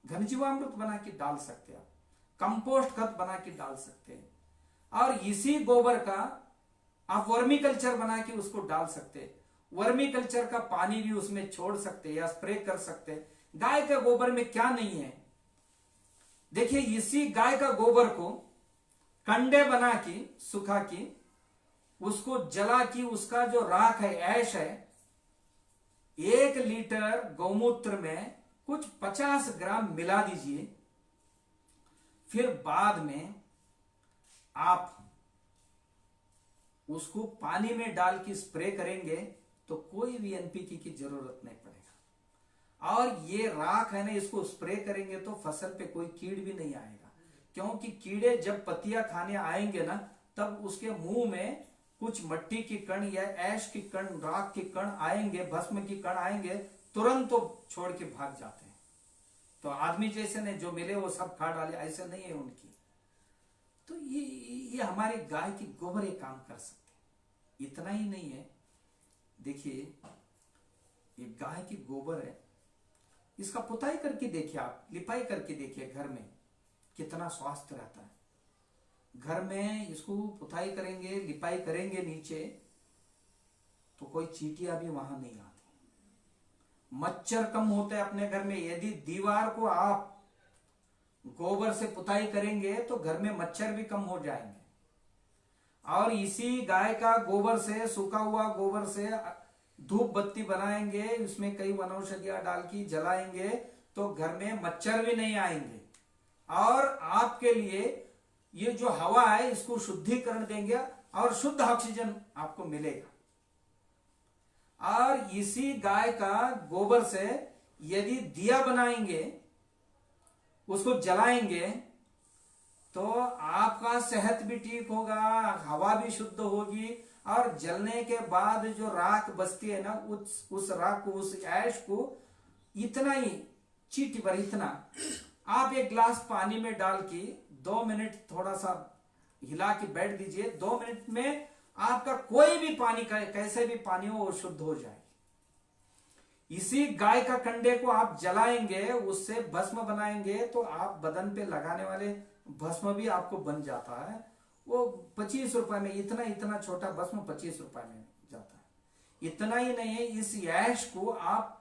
घनजीवामृत बना के डाल सकते हैं, कंपोस्ट खत बना के डाल सकते हैं, और इसी गोबर का आप वर्मी कल्चर बना के उसको डाल सकते हैं। वर्मी कल्चर का पानी भी उसमें छोड़ सकते हैं या स्प्रे कर सकते हैं। गाय के गोबर में क्या नहीं है, देखिए इसी गाय का गोबर को कंडे बना के सुखा के उसको जला की, उसका जो राख है, ऐश है, 1 लीटर गौमूत्र में कुछ 50 ग्राम मिला दीजिए। फिर बाद में आप उसको पानी में डाल के स्प्रे करेंगे तो कोई भी एनपीके की जरूरत नहीं पड़ेगा। और ये राख है ना, इसको स्प्रे करेंगे तो फसल पे कोई कीड़ भी नहीं आएगा, क्योंकि कीड़े जब पत्तियां खाने आएंगे ना, तब उसके मुंह में कुछ मट्टी की कण या ऐश की कण, राख की कण आएंगे, भस्म की कण आएंगे, तुरंत तो छोड़ के भाग जाते हैं। तो आदमी जैसे ने जो मिले वो सब खा डाले, ऐसे नहीं है उनकी। तो ये हमारे गाय की गोबर ये काम कर सकते हैं। इतना ही नहीं है, देखिए ये गाय की गोबर है, इसका पुताई करके देखिए, आप लिपाई करके देखिए, घर में कितना स्वास्थ्य रहता है। घर में इसको पुताई करेंगे, लिपाई करेंगे नीचे, तो कोई चींटियां भी वहां नहीं आती, मच्छर कम होते हैं अपने घर में। यदि दीवार को आप गोबर से पुताई करेंगे तो घर में मच्छर भी कम हो जाएंगे। और इसी गाय का गोबर से, सूखा हुआ गोबर से धूप बत्ती बनाएंगे, उसमें कई वनौषधियां डाल के जलाएंगे तो घर में मच्छर भी नहीं आएंगे। और आपके लिए ये जो हवा है इसको शुद्धिकरण देंगे और शुद्ध ऑक्सीजन आपको मिलेगा। और इसी गाय का गोबर से यदि दिया बनाएंगे, उसको जलाएंगे तो आपका सेहत भी ठीक होगा, हवा भी शुद्ध होगी। और जलने के बाद जो राख बचती है ना, उस राख को, उस ऐश को इतना ही चीटी भर, इतना आप एक गिलास पानी में डाल के 2 मिनट थोड़ा सा हिला के बैठ दीजिए। 2 मिनट में आपका कोई भी पानी का, कैसे भी पानी हो, वो शुद्ध हो जाएगी। इसी गाय का कंडे को आप जलाएंगे, उससे भस्म बनाएंगे तो आप बदन पे लगाने वाले भस्म भी आपको बन जाता है। वो 25 रुपए में, इतना इतना छोटा भस्म 25 रुपए में जाता है। इतना ही नहीं है, इस ऐश को आप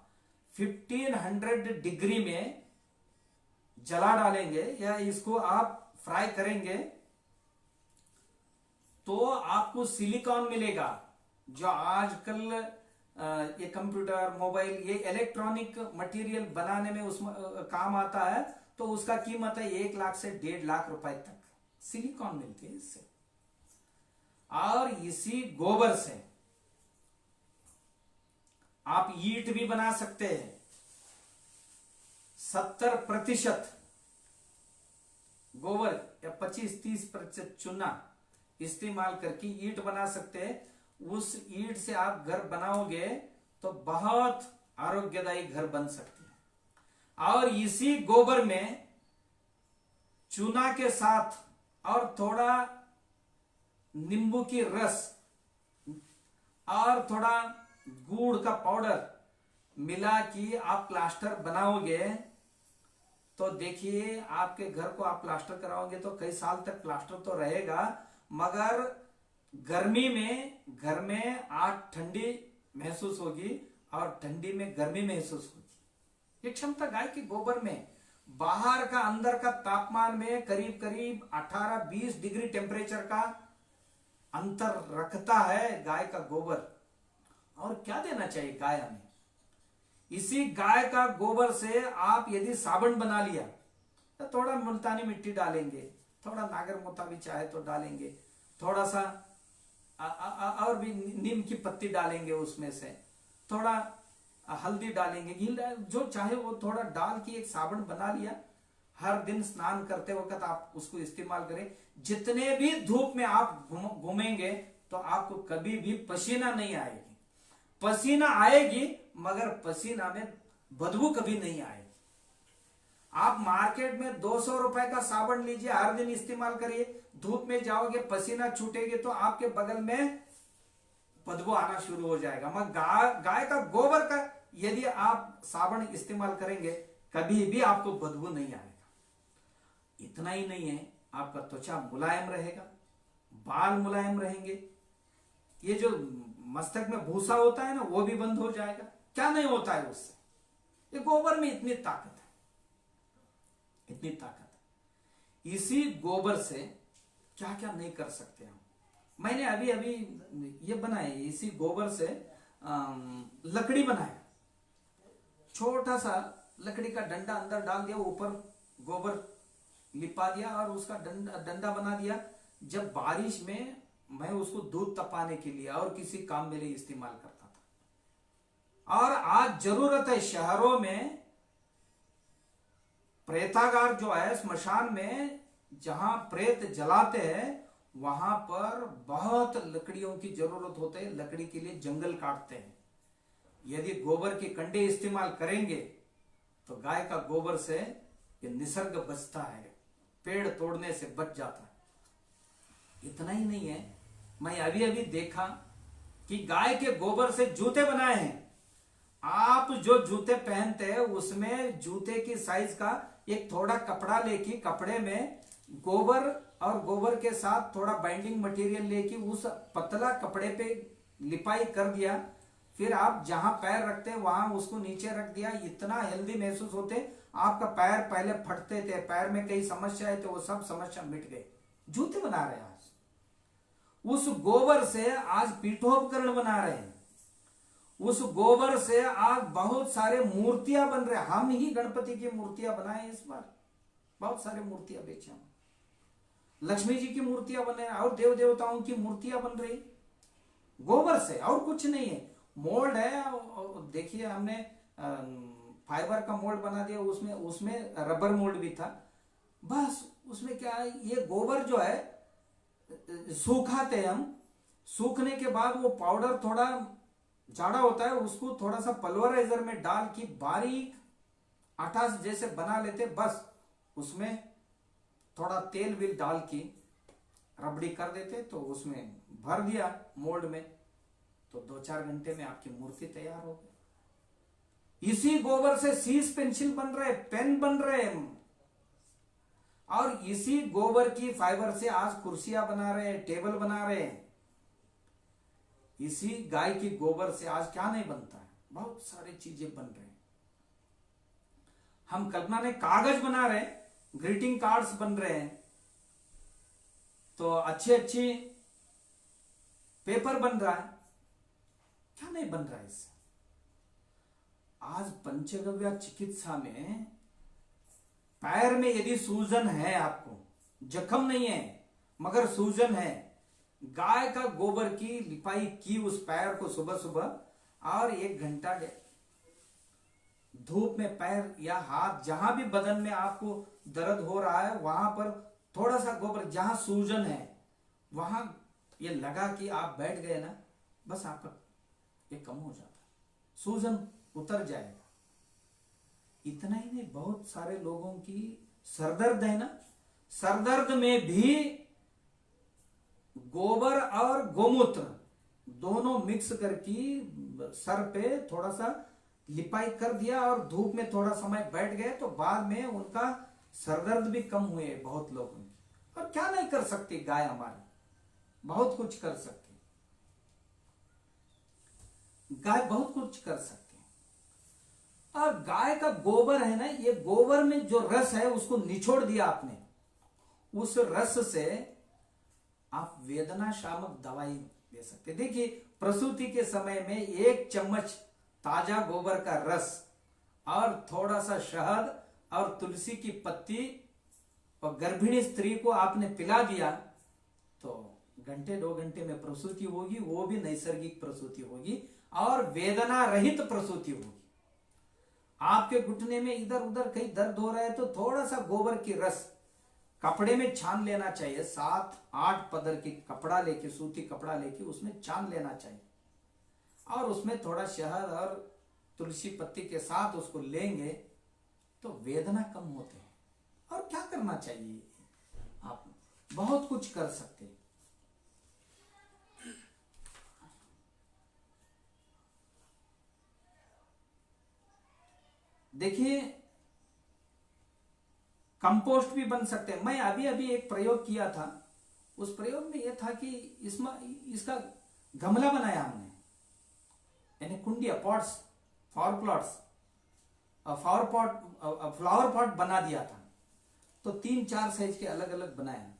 1500 डिग्री में जला डालेंगे या इसको आप फ्राई करेंगे तो आपको सिलिकॉन मिलेगा, जो आजकल ये कंप्यूटर, मोबाइल, ये इलेक्ट्रॉनिक मटेरियल बनाने में उसमें काम आता है। तो उसका कीमत है 1 लाख से 1.5 लाख रुपए तक सिलिकॉन मिलती है इससे। और इसी गोबर से आप ईंट भी बना सकते हैं। 70% गोबर या 25-30% चूना इस्तेमाल करके ईंट बना सकते हैं। उस ईंट से आप घर बनाओगे तो बहुत आरोग्यदायी घर बन सकते हैं। और इसी गोबर में चूना के साथ और थोड़ा नींबू की रस और थोड़ा गुड़ का पाउडर मिला कि आप प्लास्टर बनाओगे तो देखिए, आपके घर को आप प्लास्टर कराओगे तो कई साल तक प्लास्टर तो रहेगा, मगर गर्मी में घर में आज ठंडी महसूस होगी और ठंडी में गर्मी महसूस होगी। ये क्षमता गाय के गोबर में, बाहर का अंदर का तापमान में करीब करीब 18-20 डिग्री टेम्परेचर का अंतर रखता है गाय का गोबर। और क्या देना चाहिए गाय हमें? इसी गाय का गोबर से आप यदि साबुन बना लिया तो थोड़ा मुल्तानी मिट्टी डालेंगे, थोड़ा नागर मोता भी चाहे तो डालेंगे, थोड़ा सा और भी नीम की पत्ती डालेंगे, उसमें से थोड़ा हल्दी डालेंगे, घी, जो चाहे वो थोड़ा डाल के एक साबुन बना लिया। हर दिन स्नान करते वक्त आप उसको इस्तेमाल करें। जितने भी धूप में आप घूमेंगे तो आपको कभी भी पसीना नहीं आएगी। पसीना आएगी मगर पसीना में बदबू कभी नहीं आएगी। आप मार्केट में 200 रुपए का साबुन लीजिए, हर दिन इस्तेमाल करिए, धूप में जाओगे पसीना छूटेगी तो आपके बगल में बदबू आना शुरू हो जाएगा। मगर गाय का गोबर का यदि आप साबुन इस्तेमाल करेंगे कभी भी आपको बदबू नहीं आएगा। इतना ही नहीं है, आपका त्वचा मुलायम रहेगा, बाल मुलायम रहेंगे, ये जो मस्तक में भूसा होता है ना वो भी बंद हो जाएगा। क्या नहीं होता है उससे? ये गोबर में इतनी ताकत है, इतनी ताकत है। इसी गोबर से क्या क्या नहीं कर सकते हम। मैंने अभी अभी ये बनाए, इसी गोबर से लकड़ी बनाया। छोटा सा लकड़ी का डंडा अंदर डाल दिया, ऊपर गोबर लिपा दिया और उसका डंडा बना दिया। जब बारिश में मैं उसको दूध तपाने के लिए और किसी काम में लिए इस्तेमाल करता था। और आज जरूरत है शहरों में प्रेतागार जो है, स्मशान में जहां प्रेत जलाते हैं वहां पर बहुत लकड़ियों की जरूरत होती है। लकड़ी के लिए जंगल काटते हैं। यदि गोबर के कंडे इस्तेमाल करेंगे तो गाय का गोबर से ये निसर्ग बचता है, पेड़ तोड़ने से बच जाता है। इतना ही नहीं है, मैं अभी अभी देखा कि गाय के गोबर से जूते बनाए हैं। आप जो जूते पहनते हैं उसमें जूते की साइज का एक थोड़ा कपड़ा लेके, कपड़े में गोबर और गोबर के साथ थोड़ा बाइंडिंग मटेरियल लेके उस पतला कपड़े पे लिपाई कर दिया, फिर आप जहां पैर रखते हैं वहां उसको नीचे रख दिया, इतना हेल्दी महसूस होते। आपका पैर पहले फटते थे, पैर में कई समस्याएं थे, वो सब समस्या मिट गई। जूते बना रहे हैं आज उस गोबर से, आज पीठोपकरण बना रहे हैं उस गोबर से, आज बहुत सारे मूर्तियां बन रहे हैं। हम ही गणपति की मूर्तियां बनाए इस बार, बहुत सारे मूर्तियां बेचे हम, लक्ष्मी जी की मूर्तियां बने और देव देवताओं की मूर्तियां बन रही गोबर से, और कुछ नहीं है। मोल्ड है, देखिए हमने फाइबर का मोल्ड बना दिया, उसमें उसमें रबर मोल्ड भी था। बस उसमें क्या है, ये गोबर जो है सूखाते हम, सूखने के बाद वो पाउडर थोड़ा जाड़ा होता है, उसको थोड़ा सा पल्वराइजर में डाल के बारीक आटा जैसे बना लेते। बस उसमें थोड़ा तेल विल डाल के रबड़ी कर देते, तो उसमें भर दिया मोल्ड में, तो 2-4 घंटे में आपकी मूर्ति तैयार हो गई। इसी गोबर से सीस पेंसिल बन रहे, पेन बन रहे, और इसी गोबर की फाइबर से आज कुर्सियां बना रहे हैं, टेबल बना रहे हैं। इसी गाय की गोबर से आज क्या नहीं बनता है, बहुत सारी चीजें बन रहे हैं। हम कल्पना ने कागज बना रहे हैं, ग्रीटिंग कार्ड्स बन रहे हैं, तो अच्छे अच्छे पेपर बन रहा है, क्या नहीं बन रहा है इससे। आज पंचगव्य चिकित्सा में पैर में यदि सूजन है, आपको जख्म नहीं है मगर सूजन है, गाय का गोबर की लिपाई की उस पैर को सुबह सुबह, और 1 घंटा धूप में पैर या हाथ जहां भी बदन में आपको दर्द हो रहा है, वहां पर थोड़ा सा गोबर, जहां सूजन है वहां ये लगा कि आप बैठ गए ना, बस आपका ये कम हो जाता है, सूजन उतर जाएगा। इतना ही नहीं, बहुत सारे लोगों की सरदर्द है ना, सरदर्द में भी गोबर और गोमूत्र दोनों मिक्स करके सर पे थोड़ा सा लिपाई कर दिया और धूप में थोड़ा समय बैठ गए, तो बाद में उनका सरदर्द भी कम हुए बहुत लोगों की। और क्या नहीं कर सकती गाय हमारी, बहुत कुछ कर सकती गाय, बहुत कुछ कर सकती। और गाय का गोबर है ना, ये गोबर में जो रस है उसको निचोड़ दिया आपने, उस रस से आप वेदना शामक दवाई दे सकते। देखिए प्रसूति के समय में 1 चम्मच ताजा गोबर का रस और थोड़ा सा शहद और तुलसी की पत्ती और गर्भिणी स्त्री को आपने पिला दिया, तो 1-2 घंटे में प्रसूति होगी, वो भी नैसर्गिक प्रसूति होगी और वेदना रहित प्रसूति होगी। आपके घुटने में इधर उधर कहीं दर्द हो रहा है, तो थोड़ा सा गोबर की रस कपड़े में छान लेना चाहिए, 7-8 पदर की कपड़ा लेके, सूती कपड़ा लेके उसमें छान लेना चाहिए, और उसमें थोड़ा शहद और तुलसी पत्ती के साथ उसको लेंगे तो वेदना कम होते हैं। और क्या करना चाहिए, आप बहुत कुछ कर सकते हैं। देखिए कंपोस्ट भी बन सकते हैं। मैं अभी अभी एक प्रयोग किया था, उस प्रयोग में यह था कि इसमें इसका गमला बनाया हमने, यानी कुंडिया, pots, flower plots, flower pot बना दिया था। तो 3-4 साइज के अलग अलग बनाया।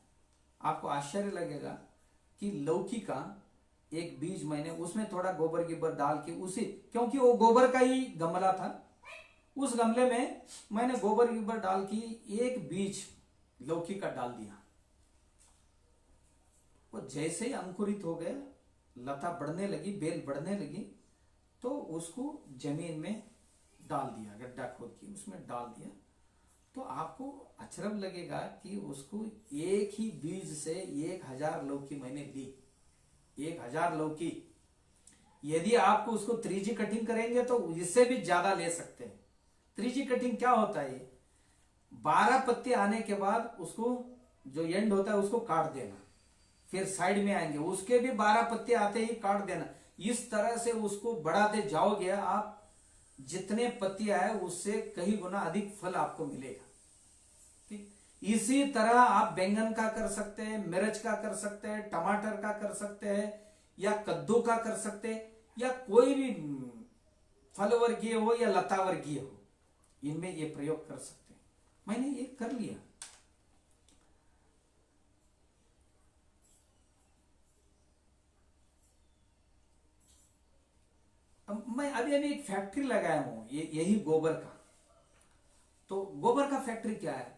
आपको आश्चर्य लगेगा कि लौकी का एक बीज मैंने उसमें थोड़ा गोबर गिबर डाल के, उसी, क्योंकि वो गोबर का ही गमला था, उस गमले में मैंने गोबर गिबर डाल के एक बीज लौकी का डाल दिया। वो जैसे ही अंकुरित हो गए, लता बढ़ने लगी, बेल बढ़ने लगी, तो उसको जमीन में डाल दिया, गड्ढा खोद के उसमें डाल दिया। तो आपको अचरज लगेगा कि उसको एक ही बीज से 1000 लौकी मैंने ली, 1000 लौकी। यदि आपको उसको 3G कटिंग करेंगे तो इससे भी ज्यादा ले सकते हैं। 3G कटिंग क्या होता है, 12 पत्ते आने के बाद उसको जो एंड होता है उसको काट देना, फिर साइड में आएंगे उसके भी 12 पत्ते आते ही काट देना। इस तरह से उसको बढ़ाते जाओगे आप, जितने पत्ते आए उससे कई गुना अधिक फल आपको मिलेगा। ठीक, इसी तरह आप बैंगन का कर सकते हैं, मिर्च का कर सकते हैं, टमाटर का कर सकते हैं, या कद्दू का कर सकते हैं। या कोई भी फल वर्गीय हो या लता वर्गीय हो, इनमें ये प्रयोग कर सकते हैं। मैंने ये कर लिया। अब मैं अभी अभी एक फैक्ट्री लगाया हूं, ये यही गोबर का। तो गोबर का फैक्ट्री क्या है,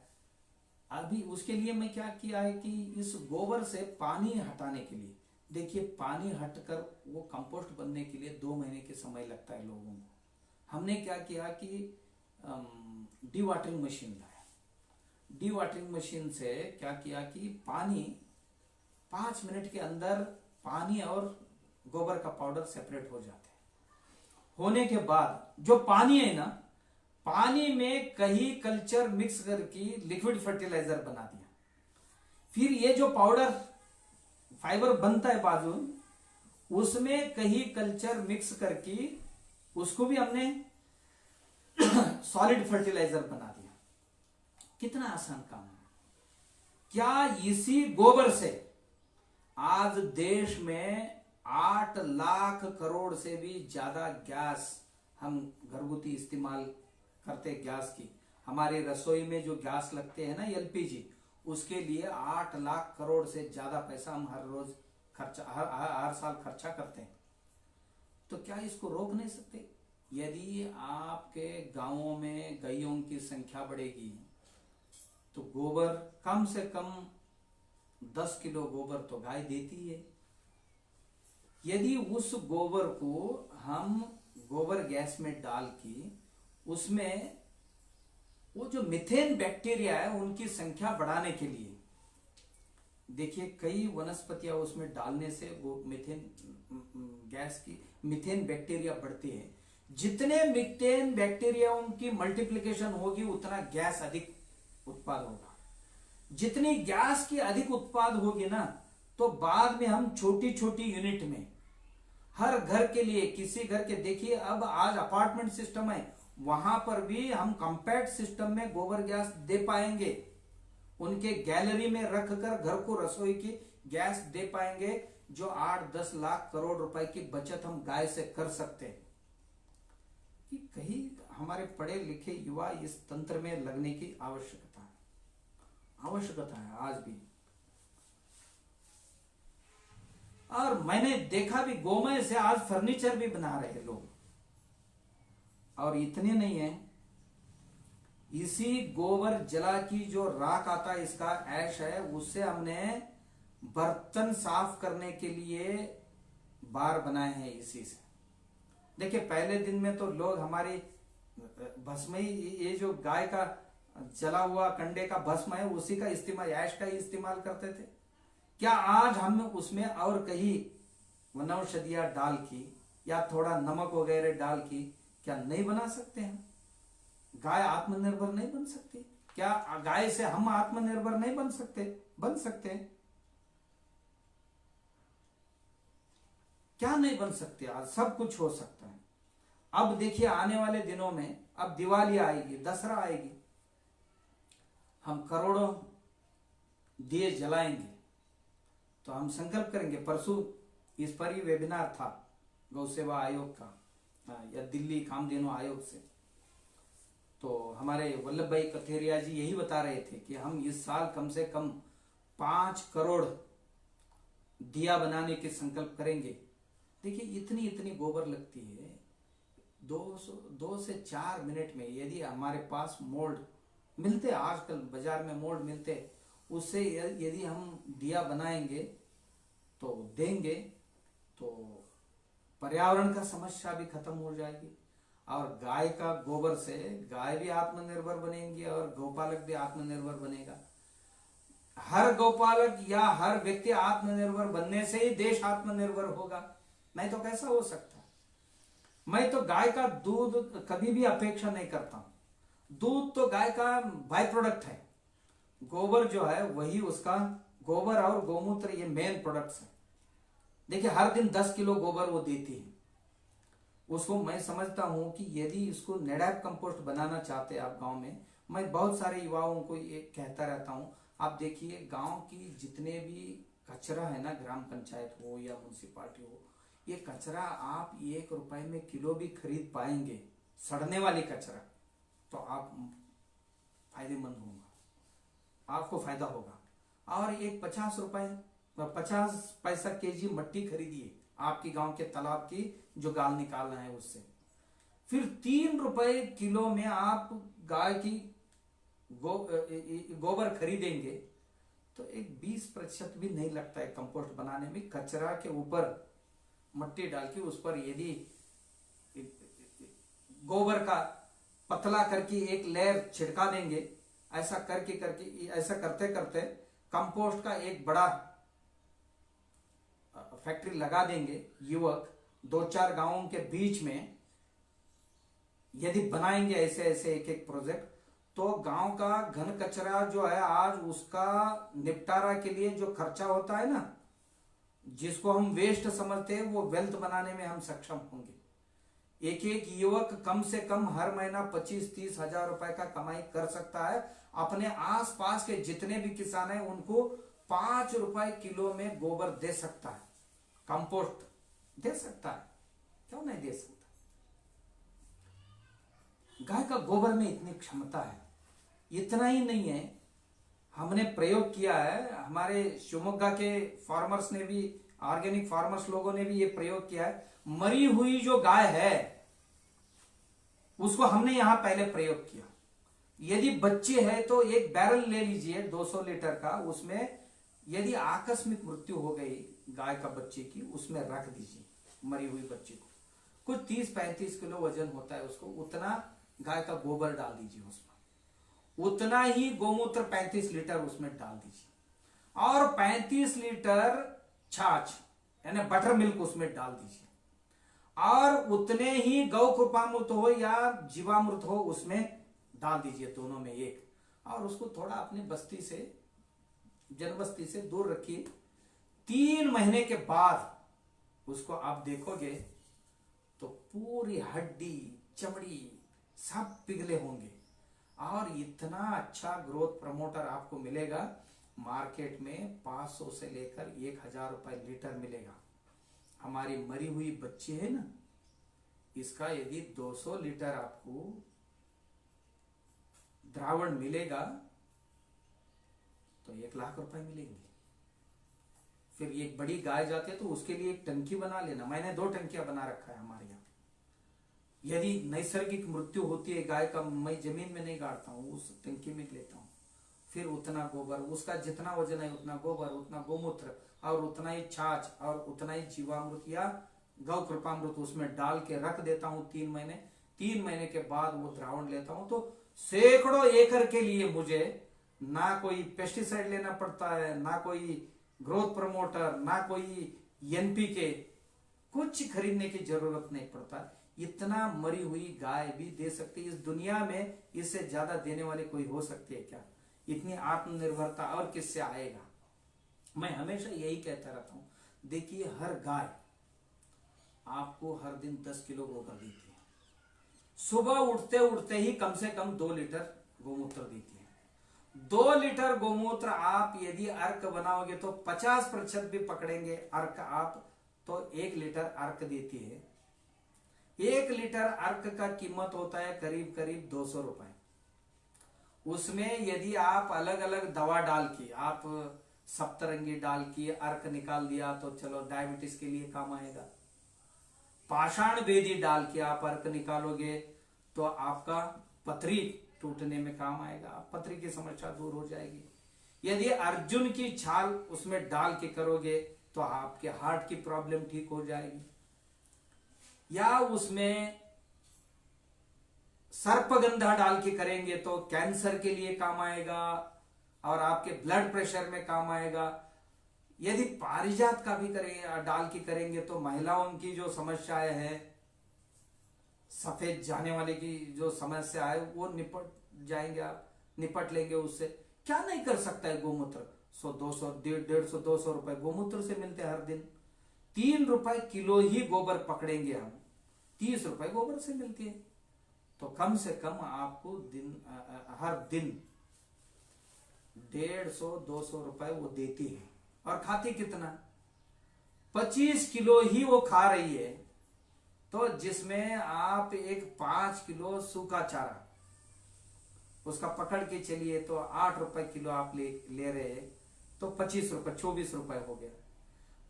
अभी उसके लिए मैं क्या किया है कि इस गोबर से पानी हटाने के लिए, देखिए पानी हटकर वो कंपोस्ट बनने के लिए 2 महीने के समय लगता है लोगों को। हमने क्या किया कि डी वाटरिंग मशीन लाया। डी वाटरिंग मशीन से क्या किया कि पानी 5 मिनट के अंदर पानी और गोबर का पाउडर सेपरेट हो जाते हैं। होने के बाद जो पानी है ना, पानी में कहीं कल्चर मिक्स करके लिक्विड फर्टिलाइजर बना दिया। फिर ये जो पाउडर फाइबर बनता है बाजू, उसमें कहीं कल्चर मिक्स करके उसको भी हमने सॉलिड फर्टिलाइजर बना दिया। कितना आसान काम है। क्या इसी गोबर से आज देश में 8 लाख करोड़ से भी ज्यादा गैस हम घरगुती इस्तेमाल करते, गैस की हमारे रसोई में जो गैस लगते हैं ना एलपीजी, उसके लिए 8 लाख करोड़ से ज्यादा पैसा हम हर रोज खर्चा हर साल खर्चा करते हैं। तो क्या इसको रोक नहीं सकते? यदि आपके गांवों में गायों की संख्या बढ़ेगी तो गोबर कम से कम 10 किलो गोबर तो गाय देती है। यदि उस गोबर को हम गोबर गैस में डाल के उसमें वो जो मीथेन बैक्टीरिया है उनकी संख्या बढ़ाने के लिए, देखिए कई वनस्पतियां उसमें डालने से वो मीथेन गैस की मीथेन बैक्टीरिया बढ़ती है। जितने मीथेन बैक्टीरिया उनकी मल्टीप्लिकेशन होगी उतना गैस अधिक उत्पाद होगा। जितनी गैस की अधिक उत्पाद होगी ना, तो बाद में हम छोटी छोटी यूनिट में हर घर के लिए, किसी घर के, देखिए अब आज अपार्टमेंट सिस्टम है, वहां पर भी हम कंपैक्ट सिस्टम में गोबर गैस दे पाएंगे। उनके गैलरी में रखकर घर को रसोई की गैस दे पाएंगे, जो 8-10 लाख करोड़ रुपए की बचत हम गाय से कर सकते हैं। कि कहीं हमारे पढ़े लिखे युवा इस तंत्र में लगने की आवश्यकता है आज भी। और मैंने देखा भी गोमय से आज फर्नीचर भी बना रहे हैं लोग। और इतने नहीं है, इसी गोबर जला की जो राख आता है, इसका ऐश है, उससे हमने बर्तन साफ करने के लिए बार बनाए हैं इसी से। देखिए पहले दिन में तो लोग हमारी भस्म ही, ये जो गाय का जला हुआ कंडे का भस्म है उसी का इस्तेमाल, ऐश का ही इस्तेमाल करते थे। क्या आज हम उसमें और कहीं वनौषधियां डाल की या थोड़ा नमक वगैरह डाल की क्या नहीं बना सकते हैं? गाय आत्मनिर्भर नहीं बन सकती क्या? गाय से हम आत्मनिर्भर नहीं बन सकते? बन सकते हैं। क्या नहीं बन सकते? आज सब कुछ हो सकता है। अब देखिए आने वाले दिनों में, अब दिवाली आएगी, दशहरा आएगी, हम करोड़ों दिए जलाएंगे। तो हम संकल्प करेंगे, परसों इस पर ही वेबिनार था गौ सेवा आयोग का या दिल्ली कामधेनु आयोग से, तो हमारे वल्लभ भाई कथेरिया जी यही बता रहे थे कि हम इस साल कम से कम 5 करोड़ दिया बनाने के संकल्प करेंगे। देखिए इतनी गोबर लगती है, 2 से 4 मिनट में यदि हमारे पास मोल्ड मिलते, आजकल बाजार में मोल्ड मिलते, उससे यदि हम दिया बनाएंगे तो देंगे, तो पर्यावरण का समस्या भी खत्म हो जाएगी। और गाय का गोबर से गाय भी आत्मनिर्भर बनेंगी और गौपालक भी आत्मनिर्भर बनेगा। हर गौपालक या हर व्यक्ति आत्मनिर्भर बनने से ही देश आत्मनिर्भर होगा, नहीं तो कैसा हो सकता है? मैं तो गाय का दूध कभी भी अपेक्षा नहीं करता हूं। दूध तो गाय का बाय प्रोडक्ट है, गोबर जो है वही उसका, गोबर और गौमूत्र ये मेन प्रोडक्ट्स है। देखिए हर दिन 10 किलो गोबर वो देती है। उसको मैं समझता हूं कि यदि इसको नेडैप कंपोस्ट बनाना चाहते हैं आप गांव में, मैं बहुत सारे युवाओं को ये कहता रहता हूं, आप देखिए गांव की जितने भी कचरा है ना, ग्राम पंचायत हो या म्युनिसिपालिटी हो, ये कचरा आप 1 रुपए में किलो भी खरीद पाएंगे, सड़ने वाली कचरा, तो आप फायदेमंद होगा, आपको फायदा होगा। और एक 50 पैसा केजी मट्टी खरीदिए आपकी गांव के तालाब की जो गाल निकालना है उससे। फिर 3 रुपए किलो में आप गाय की गोबर खरीदेंगे तो एक 20% भी नहीं लगता है कंपोस्ट बनाने में। कचरा के ऊपर मट्टी डाल के उस पर यदि गोबर का पतला करके एक लेयर छिड़का देंगे, ऐसा ऐसा करते करते कंपोस्ट का एक बड़ा फैक्ट्री लगा देंगे। युवक 2-4 गांवों के बीच में यदि बनाएंगे ऐसे ऐसे एक एक प्रोजेक्ट, तो गांव का घन कचरा जो है आज उसका निपटारा के लिए जो खर्चा होता है ना, जिसको हम वेस्ट समझते हैं, वो वेल्थ बनाने में हम सक्षम होंगे। एक एक युवक कम से कम हर महीना 25-30 हजार रुपए का कमाई कर सकता है। अपने आसपास के जितने भी किसान हैं उनको 5 रुपए किलो में गोबर दे सकता है, कंपोस्ट दे सकता है, क्यों नहीं दे सकता। गाय का गोबर में इतनी क्षमता है। इतना ही नहीं है, हमने प्रयोग किया है, हमारे शिवमोगा के फार्मर्स ने भी, ऑर्गेनिक फार्मर्स लोगों ने भी ये प्रयोग किया है। मरी हुई जो गाय है उसको हमने यहां पहले प्रयोग किया। यदि बच्चे है तो एक बैरल ले लीजिए 200 लीटर का, उसमें यदि आकस्मिक मृत्यु हो गई गाय का बच्चे की, उसमें रख दीजिए मरी हुई बच्चे को। कुछ 30-35 किलो वजन होता है उसको, उतना गाय का गोबर डाल दीजिए उसमें, उतना ही गोमूत्र 35 लीटर उसमें डाल दीजिए, और 35 लीटर छाछ यानी बटर मिल्क उसमें डाल दीजिए, और उतने ही गौ कृपामृत हो या जीवामृत हो उसमें डाल दीजिए, दोनों में एक, और उसको थोड़ा अपनी बस्ती से, जनबस्ती से दूर रखिए। 3 महीने के बाद उसको आप देखोगे तो पूरी हड्डी चमड़ी सब पिघले होंगे, और इतना अच्छा ग्रोथ प्रमोटर आपको मिलेगा। मार्केट में 500 से लेकर 1000 रुपए लीटर मिलेगा। हमारी मरी हुई बच्ची है ना, इसका यदि 200 लीटर आपको द्रावण मिलेगा तो 1 लाख रुपए मिलेंगे। फिर एक बड़ी गाय जाती है तो उसके लिए एक टंकी बना लेना। मैंने 2 टंकियां बना रखा है हमारे यहाँ। यदि नैसर्गिक मृत्यु होती है गाय का, मैं जमीन में नहीं गाड़ता हूँ, उस टंकी में लेता हूँ। फिर उतना गोबर, उसका जितना वजन है उतना गोबर, उतना गोमूत्र, और उतना ही छाछ, और उतना ही जीवामृत या गौ कृपामृत उसमें डाल के रख देता हूँ 3 महीने। 3 महीने के बाद वो द्रावण लेता हूँ तो सैकड़ों एकड़ के लिए मुझे ना कोई पेस्टिसाइड लेना पड़ता है, ना कोई ग्रोथ प्रमोटर, ना कोई एनपीके, कुछ खरीदने की जरूरत नहीं पड़ता। इतना मरी हुई गाय भी दे सकती है। इस दुनिया में इससे ज्यादा देने वाले कोई हो सकते हैं क्या? इतनी आत्मनिर्भरता और किससे आएगा? मैं हमेशा यही कहता रहता हूं, देखिए हर गाय आपको हर दिन 10 किलो गोबर देती है। सुबह उठते उठते ही कम से कम 2 लीटर गोमूत्र देती है। 2 लीटर गोमूत्र आप यदि अर्क बनाओगे तो 50% भी पकड़ेंगे अर्क आप, तो 1 लीटर अर्क देती है। 1 लीटर अर्क का कीमत होता है करीब करीब 200 रुपए। उसमें यदि आप अलग अलग दवा डाल के, आप सप्तरंगी डाल के अर्क निकाल दिया तो चलो डायबिटीज के लिए काम आएगा। पाषाण बेदी डाल के आप अर्क निकालोगे तो आपका पथरी टूटने में काम आएगा, पथरी की समस्या दूर हो जाएगी। यदि अर्जुन की छाल उसमें डाल के करोगे तो आपके हार्ट की प्रॉब्लम ठीक हो जाएगी। या उसमें सर्पगंधा डाल के करेंगे तो कैंसर के लिए काम आएगा और आपके ब्लड प्रेशर में काम आएगा। यदि पारिजात का भी करेंगे, डाल के करेंगे तो महिलाओं की जो समस्याएं हैं, सफेद जाने वाले की जो समस्या है वो निपट जाएंगे, आप निपट लेंगे उससे। क्या नहीं कर सकता है गोमूत्र? 100, 200, 150, 200 रुपए गोमूत्र से मिलते हैं हर दिन। 3 रुपए किलो ही गोबर पकड़ेंगे हम, 30 रुपए गोबर से मिलती है। तो कम से कम आपको हर दिन 150-200 रुपए वो देती है। और खाती कितना? 25 किलो ही वो खा रही है, तो जिसमें आप एक 5 किलो सूखा चारा उसका पकड़ के चलिए तो 8 रुपए किलो आप ले रहे हैं, तो 25 रुपए 24 रुपए हो गया।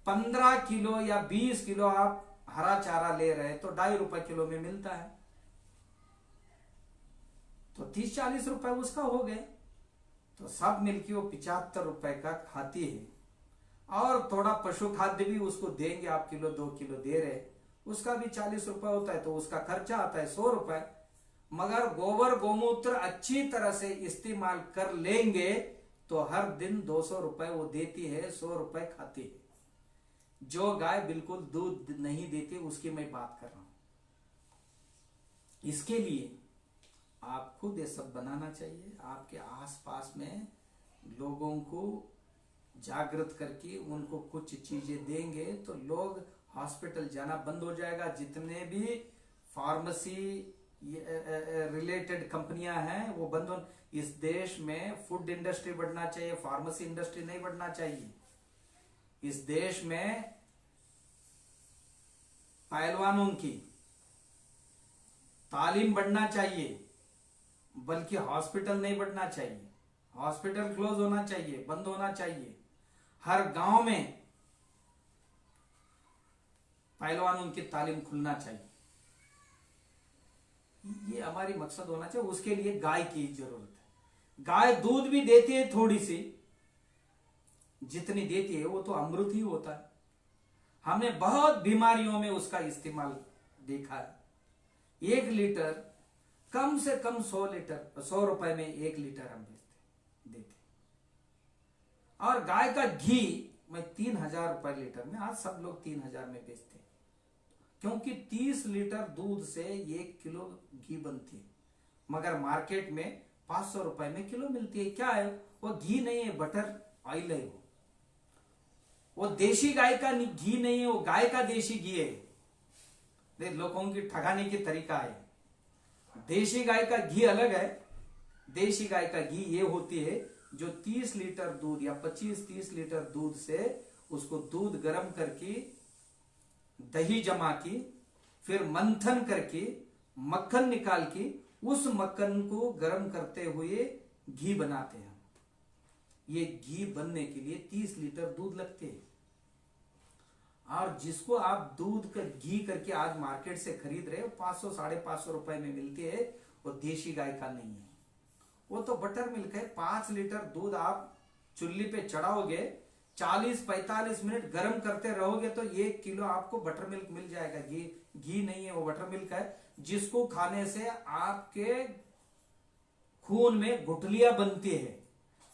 15 किलो या 20 किलो आप हरा चारा ले रहे हैं तो 2.5 रुपए किलो में मिलता है, तो 30-40 रुपए उसका हो गए। तो सब मिलके वो 75 रुपए का खाती है, और थोड़ा पशु खाद्य भी उसको देंगे आप, किलो 2 किलो दे रहे, उसका भी 40 रुपए होता है, तो उसका खर्चा आता है 100 रुपए। मगर गोबर गोमूत्र अच्छी तरह से इस्तेमाल कर लेंगे तो हर दिन 200 रुपए वो देती है, 100 रुपए खाती है। जो गाय बिल्कुल दूध नहीं देती उसकी मैं बात कर रहा हूं। इसके लिए आप खुद ये सब बनाना चाहिए, आपके आसपास में लोगों को जागृत करके उनको कुछ चीजें देंगे तो लोग हॉस्पिटल जाना बंद हो जाएगा। जितने भी फार्मेसी रिलेटेड कंपनियां हैं वो बंद हो। इस देश में फूड इंडस्ट्री बढ़ना चाहिए, फार्मेसी इंडस्ट्री नहीं बढ़ना चाहिए। इस देश में पहलवानों की तालीम बढ़ना चाहिए, बल्कि हॉस्पिटल नहीं बढ़ना चाहिए। हॉस्पिटल क्लोज होना चाहिए, बंद होना चाहिए। हर गांव में पहलवानों की तालीम खुलना चाहिए। ये हमारी मकसद होना चाहिए। उसके लिए गाय की जरूरत है। गाय दूध भी देती है थोड़ी सी, जितनी देती है वो तो अमृत ही होता है। हमने बहुत बीमारियों में उसका इस्तेमाल देखा है। 1 लीटर कम से कम 100 रुपए में 1 लीटर हम देते। और गाय का घी मैं 3000 रुपए लीटर में, आज सब लोग 3000 में बेचते हैं, क्योंकि 30 लीटर दूध से 1 किलो घी बनती है। मगर मार्केट में 500 रुपए में किलो मिलती है। क्या है वो? घी नहीं है, बटर ऑयल है। वो देशी गाय का घी नहीं है, वो गाय का देशी घी है। लोगों की ठगाने की तरीका है। देशी गाय का घी अलग है। देशी गाय का घी ये होती है जो 30 लीटर दूध या 25-30 लीटर दूध से उसको दूध गर्म करके दही जमा की, फिर मंथन करके मक्खन निकाल के उस मक्खन को गर्म करते हुए घी बनाते हैं। ये घी बनने के लिए 30 लीटर दूध लगते हैं। और जिसको आप दूध का घी करके आज मार्केट से खरीद रहे हो 500-550 रुपए में मिलती है, वो देशी गाय का नहीं है। वो तो बटर मिल्क है। 5 लीटर दूध आप चुल्ली पे चढ़ाओगे, 40-45 मिनट गर्म करते रहोगे तो 1 किलो आपको बटर मिल्क मिल जाएगा। घी नहीं है, वो बटर मिल्क है, जिसको खाने से आपके खून में गुठलियां बनती है।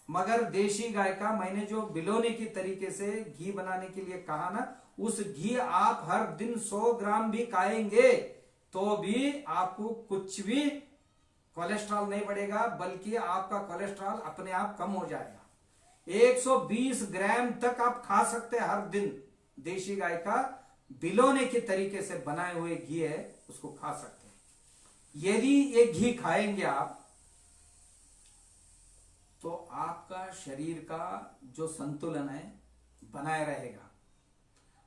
मगर देशी गाय का मैंने जो बिलोने की तरीके से घी बनाने के लिए कहा ना, उस घी आप हर दिन 100 ग्राम भी खाएंगे तो भी आपको कुछ भी कोलेस्ट्रॉल नहीं बढ़ेगा, बल्कि आपका कोलेस्ट्रॉल अपने आप कम हो जाएगा। 120 ग्राम तक आप खा सकते हैं हर दिन। देशी गाय का बिलोने के तरीके से बनाए हुए घी है, उसको खा सकते हैं। यदि ये घी खाएंगे आप तो आपका शरीर का जो संतुलन है बनाए रहेगा।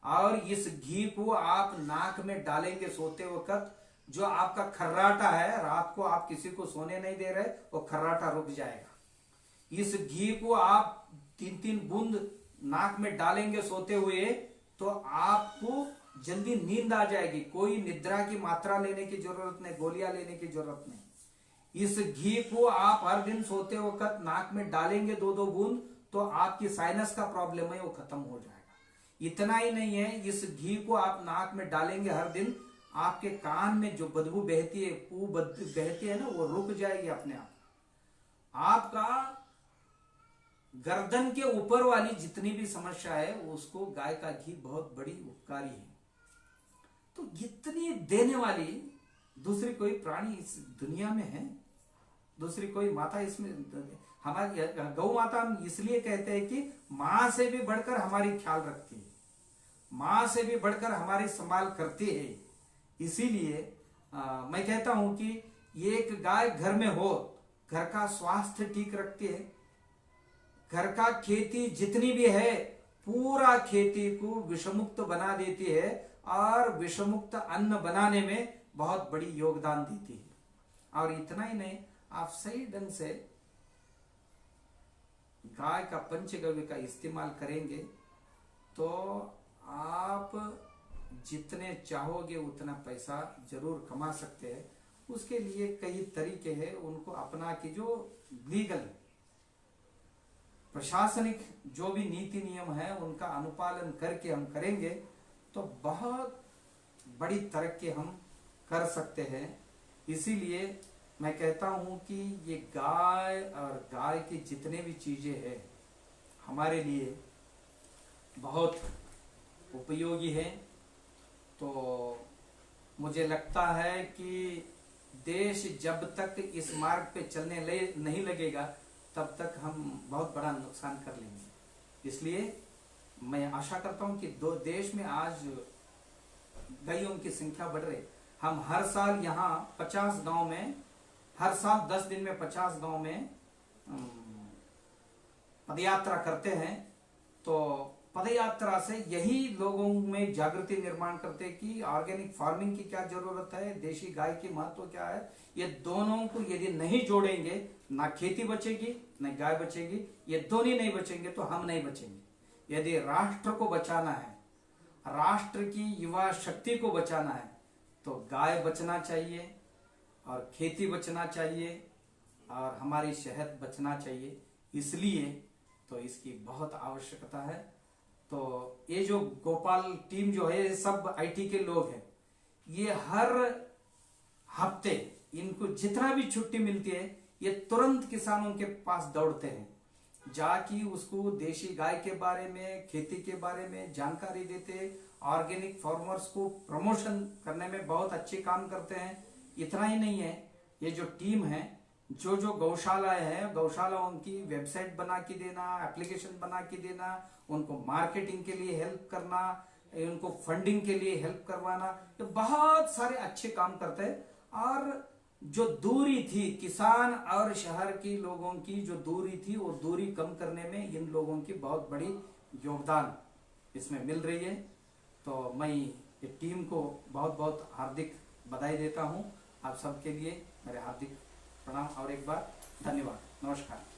और इस घी को आप नाक में डालेंगे सोते वक्त, जो आपका खर्राटा है, रात को आप किसी को सोने नहीं दे रहे, वो खर्राटा रुक जाएगा। इस घी को आप 3-3 बूंद नाक में डालेंगे सोते हुए तो आपको जल्दी नींद आ जाएगी। कोई निद्रा की मात्रा लेने की जरूरत नहीं, गोलियां लेने की जरूरत नहीं। इस घी को आप हर दिन सोते वक्त नाक में डालेंगे 2-2 बूंद तो आपकी साइनस का प्रॉब्लम है वो खत्म हो जाएगा। इतना ही नहीं है, इस घी को आप नाक में डालेंगे हर दिन, आपके कान में जो बदबू बहती है, पू बहती है ना, वो रुक जाएगी अपने आप। आपका गर्दन के ऊपर वाली जितनी भी समस्या है उसको गाय का घी बहुत बड़ी उपकारी है। तो इतनी देने वाली दूसरी कोई प्राणी इस दुनिया में है? दूसरी कोई माता इसमें? हमारी गौ माता हम इसलिए कहते हैं कि मां से भी बढ़कर हमारी ख्याल रखती है, मां से भी बढ़कर हमारी संभाल करती है। इसीलिए मैं कहता हूं कि एक गाय घर में हो, घर का स्वास्थ्य ठीक रखती है। घर का खेती जितनी भी है पूरा खेती को विषमुक्त बना देती है और विषमुक्त अन्न बनाने में बहुत बड़ी योगदान देती है। और इतना ही नहीं, आप सही ढंग से गाय का पंचगव्य का इस्तेमाल करेंगे तो आप जितने चाहोगे उतना पैसा जरूर कमा सकते हैं। उसके लिए कई तरीके हैं, उनको अपना के जो लीगल प्रशासनिक जो भी नीति नियम है उनका अनुपालन करके हम करेंगे तो बहुत बड़ी तरक्की हम कर सकते हैं। इसीलिए मैं कहता हूं कि ये गाय और गाय की जितने भी चीजें हैं हमारे लिए बहुत उपयोगी है। तो मुझे लगता है कि देश जब तक इस मार्ग पे चलने नहीं लगेगा तब तक हम बहुत बड़ा नुकसान कर लेंगे। इसलिए मैं आशा करता हूं कि देश में आज गायों की संख्या बढ़ रही। हम हर साल यहाँ 50 गांव में, हर साल 10 दिन में 50 गांव में पदयात्रा करते हैं। तो पदयात्रा से यही लोगों में जागृति निर्माण करते कि ऑर्गेनिक फार्मिंग की क्या जरूरत है, देशी गाय की महत्व क्या है। ये दोनों को यदि नहीं जोड़ेंगे ना खेती बचेगी न गाय बचेगी। ये दोनों नहीं बचेंगे तो हम नहीं बचेंगे। यदि राष्ट्र को बचाना है, राष्ट्र की युवा शक्ति को बचाना है तो गाय बचना चाहिए और खेती बचना चाहिए और हमारी सेहत बचना चाहिए। इसलिए तो इसकी बहुत आवश्यकता है। तो ये जो गोपाल टीम जो है सब आईटी के लोग हैं, ये हर हफ्ते इनको जितना भी छुट्टी मिलती है ये तुरंत किसानों के पास दौड़ते हैं, जाकि उसको देशी गाय के बारे में, खेती के बारे में जानकारी देते, ऑर्गेनिक फार्मर्स को प्रमोशन करने में बहुत अच्छे काम करते हैं। इतना ही नहीं है, ये जो टीम है, जो गौशालाएं हैं, गौशालाओं की वेबसाइट बना के देना, एप्लीकेशन बना के देना, उनको मार्केटिंग के लिए हेल्प करना, उनको फंडिंग के लिए हेल्प करवाना, तो बहुत सारे अच्छे काम करते हैं। और जो दूरी थी किसान और शहर के लोगों की, जो दूरी थी वो दूरी कम करने में इन लोगों की बहुत बड़ी योगदान इसमें मिल रही है। तो मैं ये टीम को बहुत बहुत हार्दिक बधाई देता हूं। आप सबके लिए मेरे हार्दिक प्रणाम और एक बार धन्यवाद। नमस्कार।